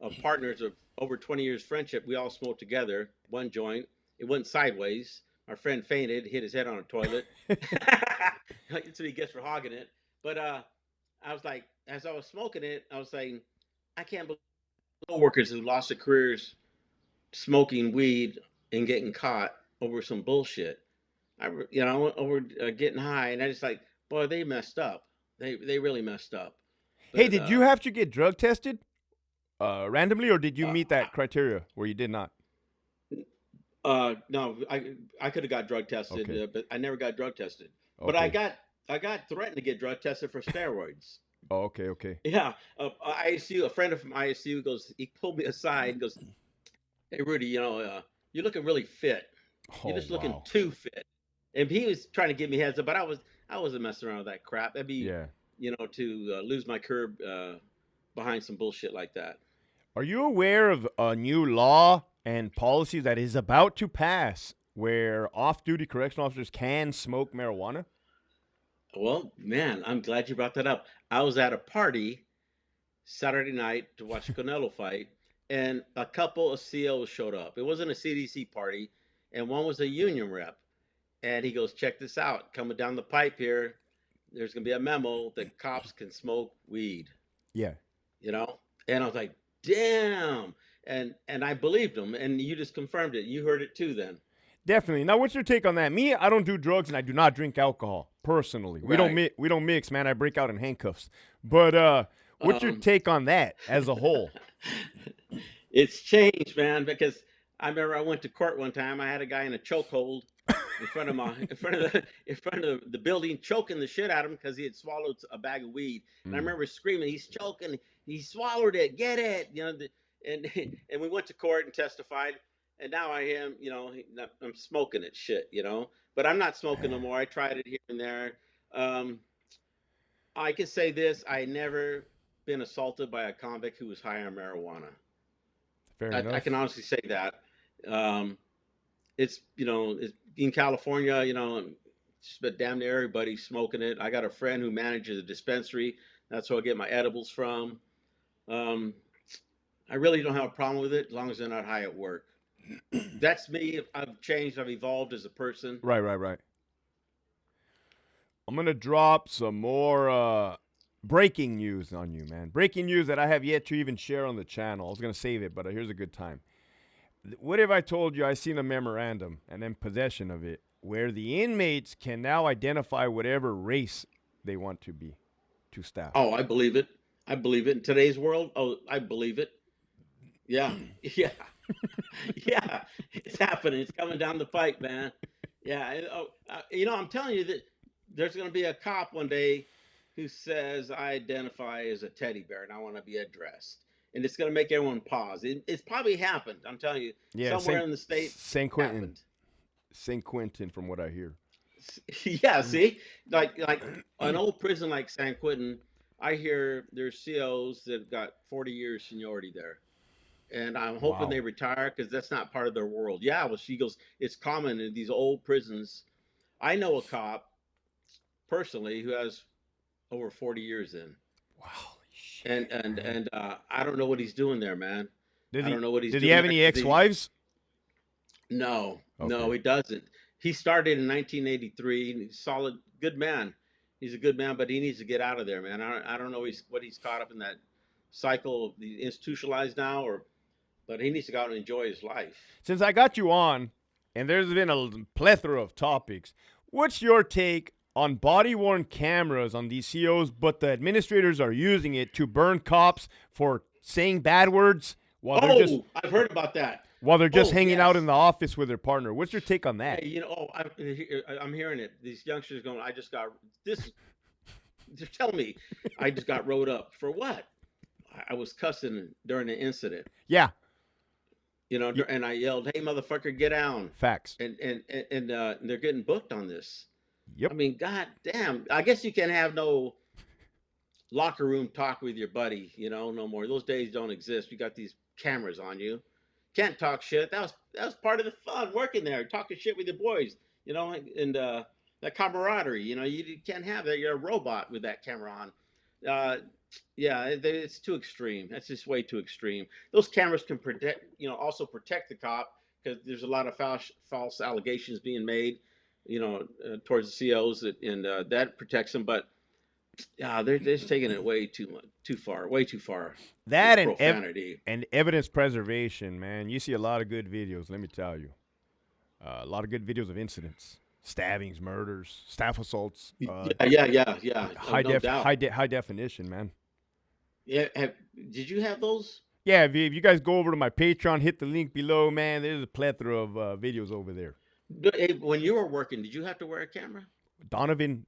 of partners of over 20 years friendship. We all smoked together, one joint. It went sideways. Our friend fainted, hit his head on a toilet. That's what he gets for hogging it. But I was like, as I was smoking it, I was saying, I can't believe workers who lost their careers smoking weed and getting caught over some bullshit. Over getting high, and I just like, boy, they messed up. They really messed up. Hey, But did you have to get drug tested? randomly, or did you Uh, meet that criteria where you did not? no, I could have got drug tested, Okay. but I never got drug tested. But Okay. I got threatened to get drug tested for steroids. Oh, okay. Okay. Yeah, ISU, a friend from ISU goes, he pulled me aside and goes, "Hey Rudy, you're looking really fit. You're Oh, just looking wow. too fit." And he was trying to give me heads up, but I wasn't messing around with that crap. That'd be, Yeah. to lose my curb behind some bullshit like that. Are you aware of a new law and policy that is about to pass where off-duty correctional officers can smoke marijuana? Well, man, I'm glad you brought that up. I was at a party Saturday night to watch Canelo fight, and a couple of COs showed up. It wasn't a CDC party, and one was a union rep. And he goes, "Check this out. Coming down the pipe here, there's going to be a memo that cops can smoke weed." Yeah. you know? And I was like, damn. And I believed him, and you just confirmed it. You heard it too then. Definitely. Now, what's your take on that? Me, I don't do drugs and I do not drink alcohol personally. Right. We don't mix, man. I break out in handcuffs. But what's your Um, take on that as a whole? it's changed, man, because I remember I went to court one time. I had a guy in a chokehold in front of the building, choking the shit out of him because he had swallowed a bag of weed. And I Mm. remember screaming, "He's choking! He swallowed it! Get it!" And and we went to court and testified. And now I am, I'm smoking it, shit. But I'm not smoking no more. I tried it here and there. Um, I can say this: I never been assaulted by a convict who was high on marijuana. Fair I enough. can honestly say that. Um, it's in California, just about damn near everybody's smoking it. I got a friend who manages a dispensary. That's where I get my edibles from. Um, I really don't have a problem with it as long as they're not high at work. That's me. I've changed. I've evolved as a person. Right, right, right. I'm gonna drop some more breaking news on you, man. Breaking news that I have yet to even share on the channel. I was gonna save it, but here's a good time. What if I told you I seen a memorandum and then possession of it where the inmates can now identify whatever race they want to be to staff? Oh, I believe it. I believe it in today's world. Oh, I believe it. Yeah, yeah, yeah. It's happening. It's coming down the pipe, man. Yeah. I'm telling you that there's going to be a cop one day who says, "I identify as a teddy bear and I want to be addressed," and it's going to make everyone pause. It's probably happened. I'm telling you, Yeah, somewhere in the state Saint Quentin, happened. Saint Quentin, from what I hear. Yeah. See, like an old prison like San Quentin, I hear there's COs that have got 40 years seniority there. And I'm hoping Wow. they retire because that's not part of their world. Yeah, well, she goes, it's common in these old prisons. I know a cop personally who has over 40 years in, Wow. and Shit, and man. and I don't know what he's doing there, man. Does I don't he know what he's did he doing have there any because he ex-wives? no, no, Okay. he doesn't. He started in 1983. And he's solid, good man. He's a good man, but he needs to get out of there, man. I don't know what he's caught up in that cycle. He's institutionalized now, but he needs to go out and enjoy his life. Since I got you on, and there's been a plethora of topics, what's your take on body worn cameras on these COs, but the administrators are using it to burn cops for saying bad words Oh, I've heard about that. while they're just Oh, hanging out in yes. the office with their partner? What's your take on that? Hey, I'm hearing it. These youngsters going, I just got this. They're telling me I just got rode up for what? I was cussing during the incident, Yeah, and I yelled, "Hey, motherfucker, get down!" facts. And they're getting booked on this. I Yep. mean, god damn. I guess you can have no locker room talk with your buddy, no more. Those days don't exist. You got these cameras on you. Can't talk shit. That was part of the fun working there, talking shit with the boys, and that camaraderie. You can't have that. You're a robot with that camera on. Uh, yeah, it's too extreme. That's just way too extreme. Those cameras can protect, also protect the cop because there's a lot of false allegations being made, towards the COs, and that protects them. But yeah, they're just taking it way too much, too far, way too far That with profanity. and evidence preservation, man. You see a lot of good videos, let me tell you. A lot of good videos of incidents, stabbings, murders, staff assaults, Yeah. No doubt. high definition, man. Yeah, did you have those? Yeah, if you guys go over to my Patreon, hit the link below, man. There's a plethora of videos over there. Hey, when you were working, did you have to wear a camera?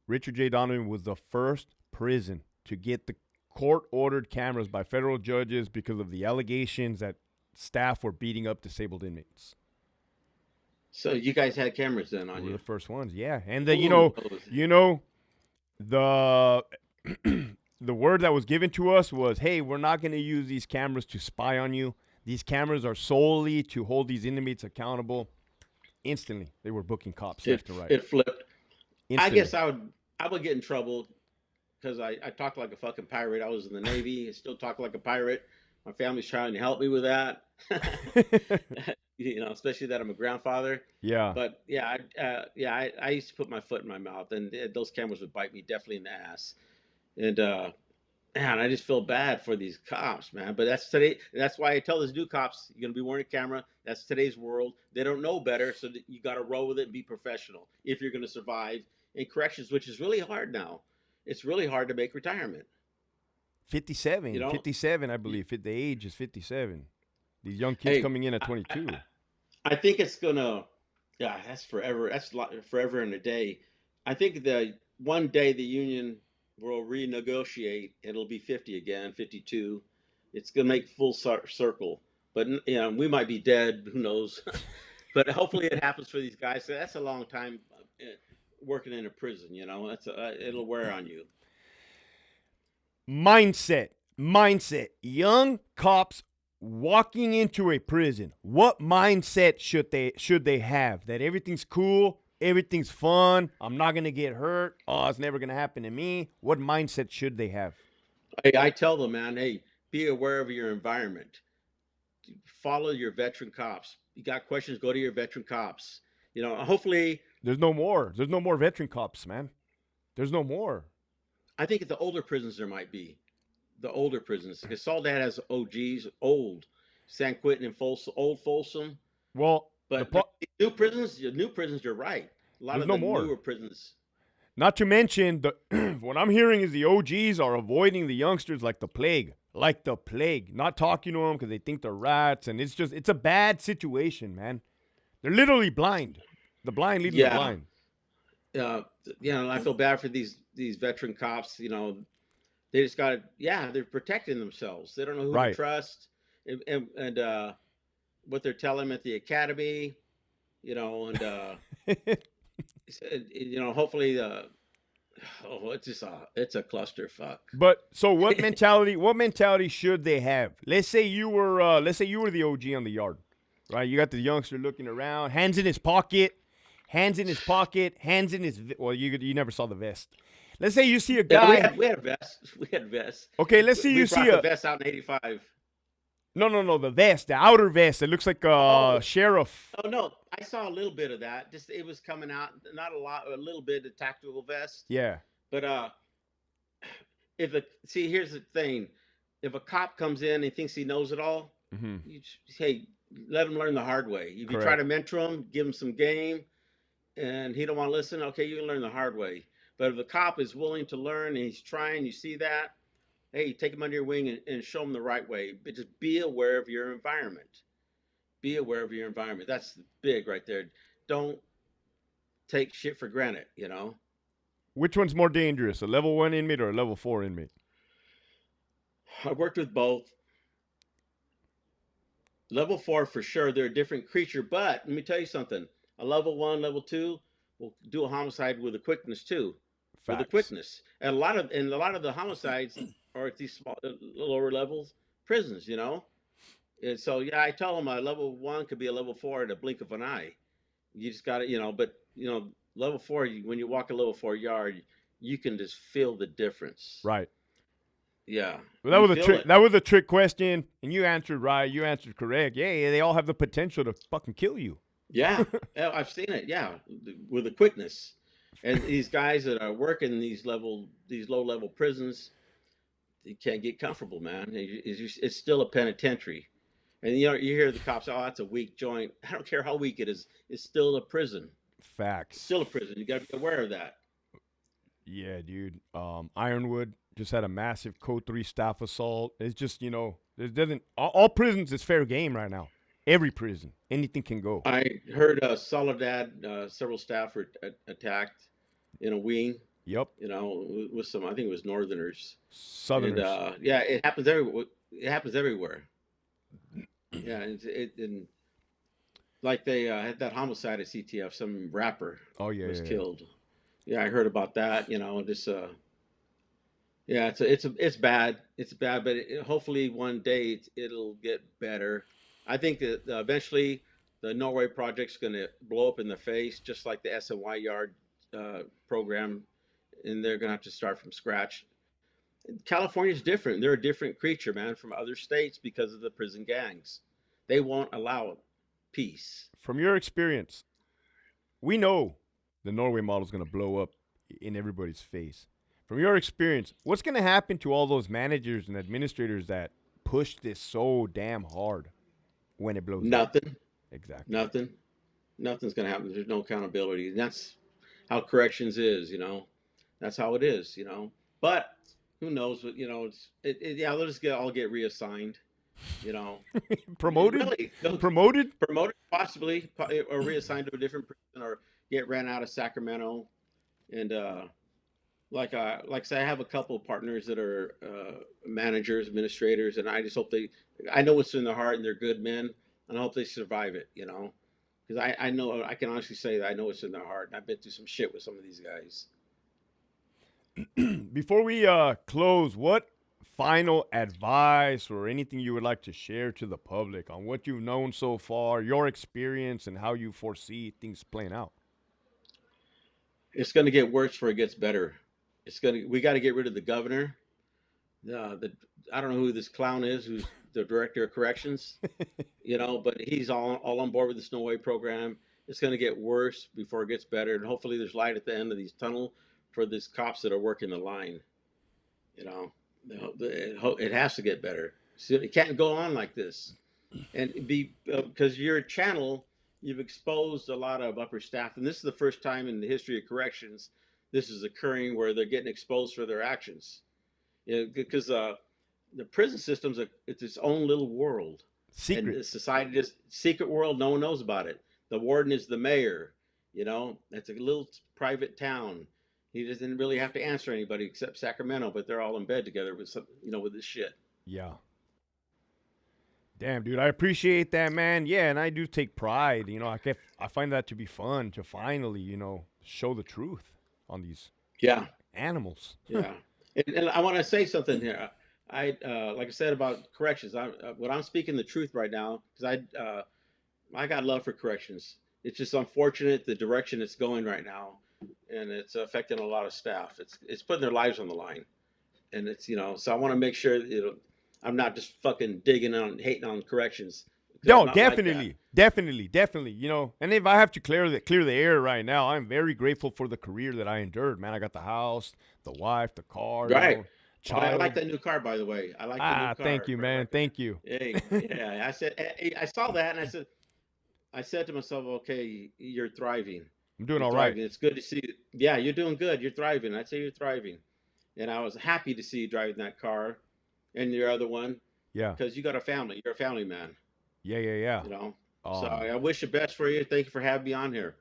Richard J. Donovan was the first prison to get the court-ordered cameras by federal judges because of the allegations that staff were beating up disabled inmates. So you guys had cameras then We on were the you. first ones, yeah. And Ooh, the the word that was given to us was, "Hey, we're not going to use these cameras to spy on you. These cameras are solely to hold these inmates accountable." Instantly, they were booking cops it left and right. it flipped. I Instantly. guess I would get in trouble because I talk like a fucking pirate. I was in the Navy. I still talk like a pirate. My family's trying to help me with that. Especially that I'm a grandfather. Yeah. But yeah, I used to put my foot in my mouth, and those cameras would bite me definitely in the ass. And man, I just feel bad for these cops, man. But that's today. That's why I tell these new cops, you're gonna be wearing a camera. That's today's world. They don't know better, so you got to roll with it and be professional if you're gonna survive in corrections, which is really hard now. It's really hard to make retirement. 57, You know, 57, I believe. The age is 57. These young kids hey, coming in at I, 22. I think it's gonna, yeah, that's forever. That's forever and a day. I think the one day the union will renegotiate, it'll be 50 again, 52. It's gonna make full circle. But we might be dead. Who knows? But hopefully it happens for these guys. That's a long time working in a prison. It'll wear on you. Mindset. Young cops walking into a prison. What mindset should they have? That everything's cool, everything's fun. I'm not gonna get hurt. Oh, it's never gonna happen to me. What mindset should they have? Hey, I tell them, man, hey, be aware of your environment. Follow your veteran cops. You got questions, go to your veteran cops. Hopefully, There's no more. There's no more veteran cops, man. There's no more. I think at the older prisons there might be the older prisons because Soledad has OGs, old San Quentin and Folsom, old Folsom. Well, But new prisons, you're right. A lot there's of no the more. newer prisons. Not to mention what I'm hearing is the OGs are avoiding the youngsters like the plague. Like the plague. Not talking to them because they think they're rats. And it's a bad situation, man. They're literally blind. The blind leading the Yeah, blind. I feel bad for these veteran cops. They just got yeah, they're protecting themselves. They don't know who to Right. trust, and what they're telling them at the academy. And hopefully it's a clusterfuck. But so what mentality should they have? Let's say you were the OG on the yard. Right? You got the youngster looking around, hands in his pocket, hands in his well, you never saw the vest. Let's say you see a Yeah, guy. we had vests. We had vests. Okay, let's say We you brought see the a vest out in '85. no, the vest, the outer vest. It looks like a Oh, sheriff. oh no, I saw a little bit of that. Just it was coming out, not a lot, a little bit of tactical vest. Yeah. But if a see, here's the thing: if a cop comes in and thinks he knows it all, Mm-hmm. hey, let him learn the hard way. If you try Correct. to mentor him, give him some game, and he don't want to listen, okay, you can learn the hard way. But if the cop is willing to learn and he's trying, you see that, hey, take him under your wing and show him the right way. But just be aware of your environment. Be aware of your environment. That's big right there. Don't take shit for granted. Which one's more dangerous, a level 1 inmate or a level 4 inmate? I worked with both. Level 4 for sure, they're a different creature, but let me tell you something. A level 1, level 2 will do a homicide with a quickness too. With a Facts. quickness. And a lot of the homicides are at these small lower levels prisons. And so yeah, I tell them a level 1 could be a level 4 at a blink of an eye. You just got to, but level 4, when you walk a level 4 yard, you can just feel the difference. Right. Yeah, Well, you feel it. that was a trick question, and you answered right. You answered correct. Yeah, they all have the potential to fucking kill you. Yeah, I've seen it. Yeah, with the quickness, and these guys that are working these low level prisons, they can't get comfortable, man. It's still a penitentiary, and you hear the cops, oh, that's a weak joint. I don't care how weak it is. It's still a prison. It's Facts. still a prison. You got to be aware of that. Yeah, dude. Ironwood, Just had a massive Code 3 staff assault. It's just, it doesn't, all prisons is fair game right now. Every prison, anything can go. I heard Soledad, several staff were attacked in a wing. Yep. With some, I think it was Northerners. And Southerners. yeah, it happens everywhere. It happens everywhere. Yeah, and like they had that homicide at CTF, some rapper Oh, yeah, was yeah, yeah. killed. Yeah, I heard about that. Just yeah, it's bad. It's bad, but hopefully one day it'll get better. I think that eventually the Norway Project's going to blow up in the face, just like the SNY Yard program, and they're going to have to start from scratch. California's different. They're a different creature, man, from other states because of the prison gangs. They won't allow peace. From your experience, we know the Norway model is going to blow up in everybody's face. From your experience, what's going to happen to all those managers and administrators that push this so damn hard when it blows up? Nothing. Exactly. Nothing's going to happen. There's no accountability. And that's how corrections is, That's how it is, But who knows what, yeah, they'll just all get reassigned, Promoted? Really, Promoted? promoted possibly, or reassigned to a different prison, or get ran out of Sacramento. And like I say, I have a couple of partners that are managers, administrators, and I just hope I know what's in their heart, and they're good men, and I hope they survive it, because I know, I can honestly say that I know what's in their heart, and I've been through some shit with some of these guys. Before we close, what final advice or anything you would like to share to the public on what you've known so far, your experience, and how you foresee things playing out? It's going to get worse before it gets better. We got to get rid of the governor. I don't know who this clown is, who's the director of corrections, but he's all on board with this Norway program. It's going to get worse before it gets better, and hopefully there's light at the end of these tunnel for these cops that are working the line. It has to get better. So it can't go on like this, and because your channel, you've exposed a lot of upper staff, and this is the first time in the history of corrections this is occurring where they're getting exposed for their actions. Because the prison system's it's its own little world. Secret. And the society is secret world. No one knows about it. The warden is the mayor. It's a little private town. He doesn't really have to answer anybody except Sacramento, but they're all in bed together with with this shit. Yeah. Damn, dude, I appreciate that, man. Yeah, and I do take pride. I find that to be fun to finally, show the truth on these animals. Yeah. And I want to say something here. Like I said about corrections, what I'm speaking the truth right now, because I got love for corrections. It's just unfortunate the direction it's going right now, and it's affecting a lot of staff. It's putting their lives on the line, and it's so I want to make sure I'm not just fucking hating on corrections. No, definitely. And if I have to clear the air right now, I'm very grateful for the career that I endured, man. I got the house, the wife, the car, right. Child. I like that new car, by the way. I like the new car. Thank you, man. Thank you. Hey, yeah. I saw that, and I said to myself, okay, you're thriving. I'm doing all right. It's good to see you. Yeah, you're doing good. You're thriving. I'd say you're thriving. And I was happy to see you driving that car and your other one. Yeah. Because you got a family. You're a family man. Yeah. So I wish the best for you. Thank you for having me on here.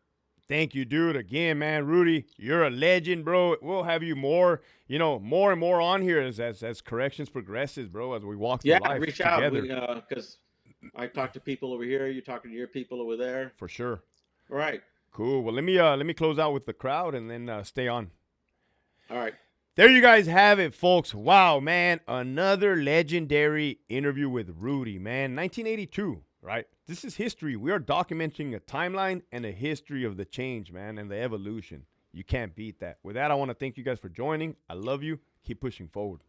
Thank you, dude. Again, man, Rudy, you're a legend, bro. We'll have you more and more on here as corrections progresses, bro, as we walk through life reach together. out, because I talk to people over here. You're talking to your people over there. For sure. All right. Cool. Well, let me close out with the crowd and then stay on. All right. There you guys have it, folks. Wow, man. Another legendary interview with Rudy, man. 1982, right? This is history. We are documenting a timeline and a history of the change, man, and the evolution. You can't beat that. With that, I want to thank you guys for joining. I love you. Keep pushing forward.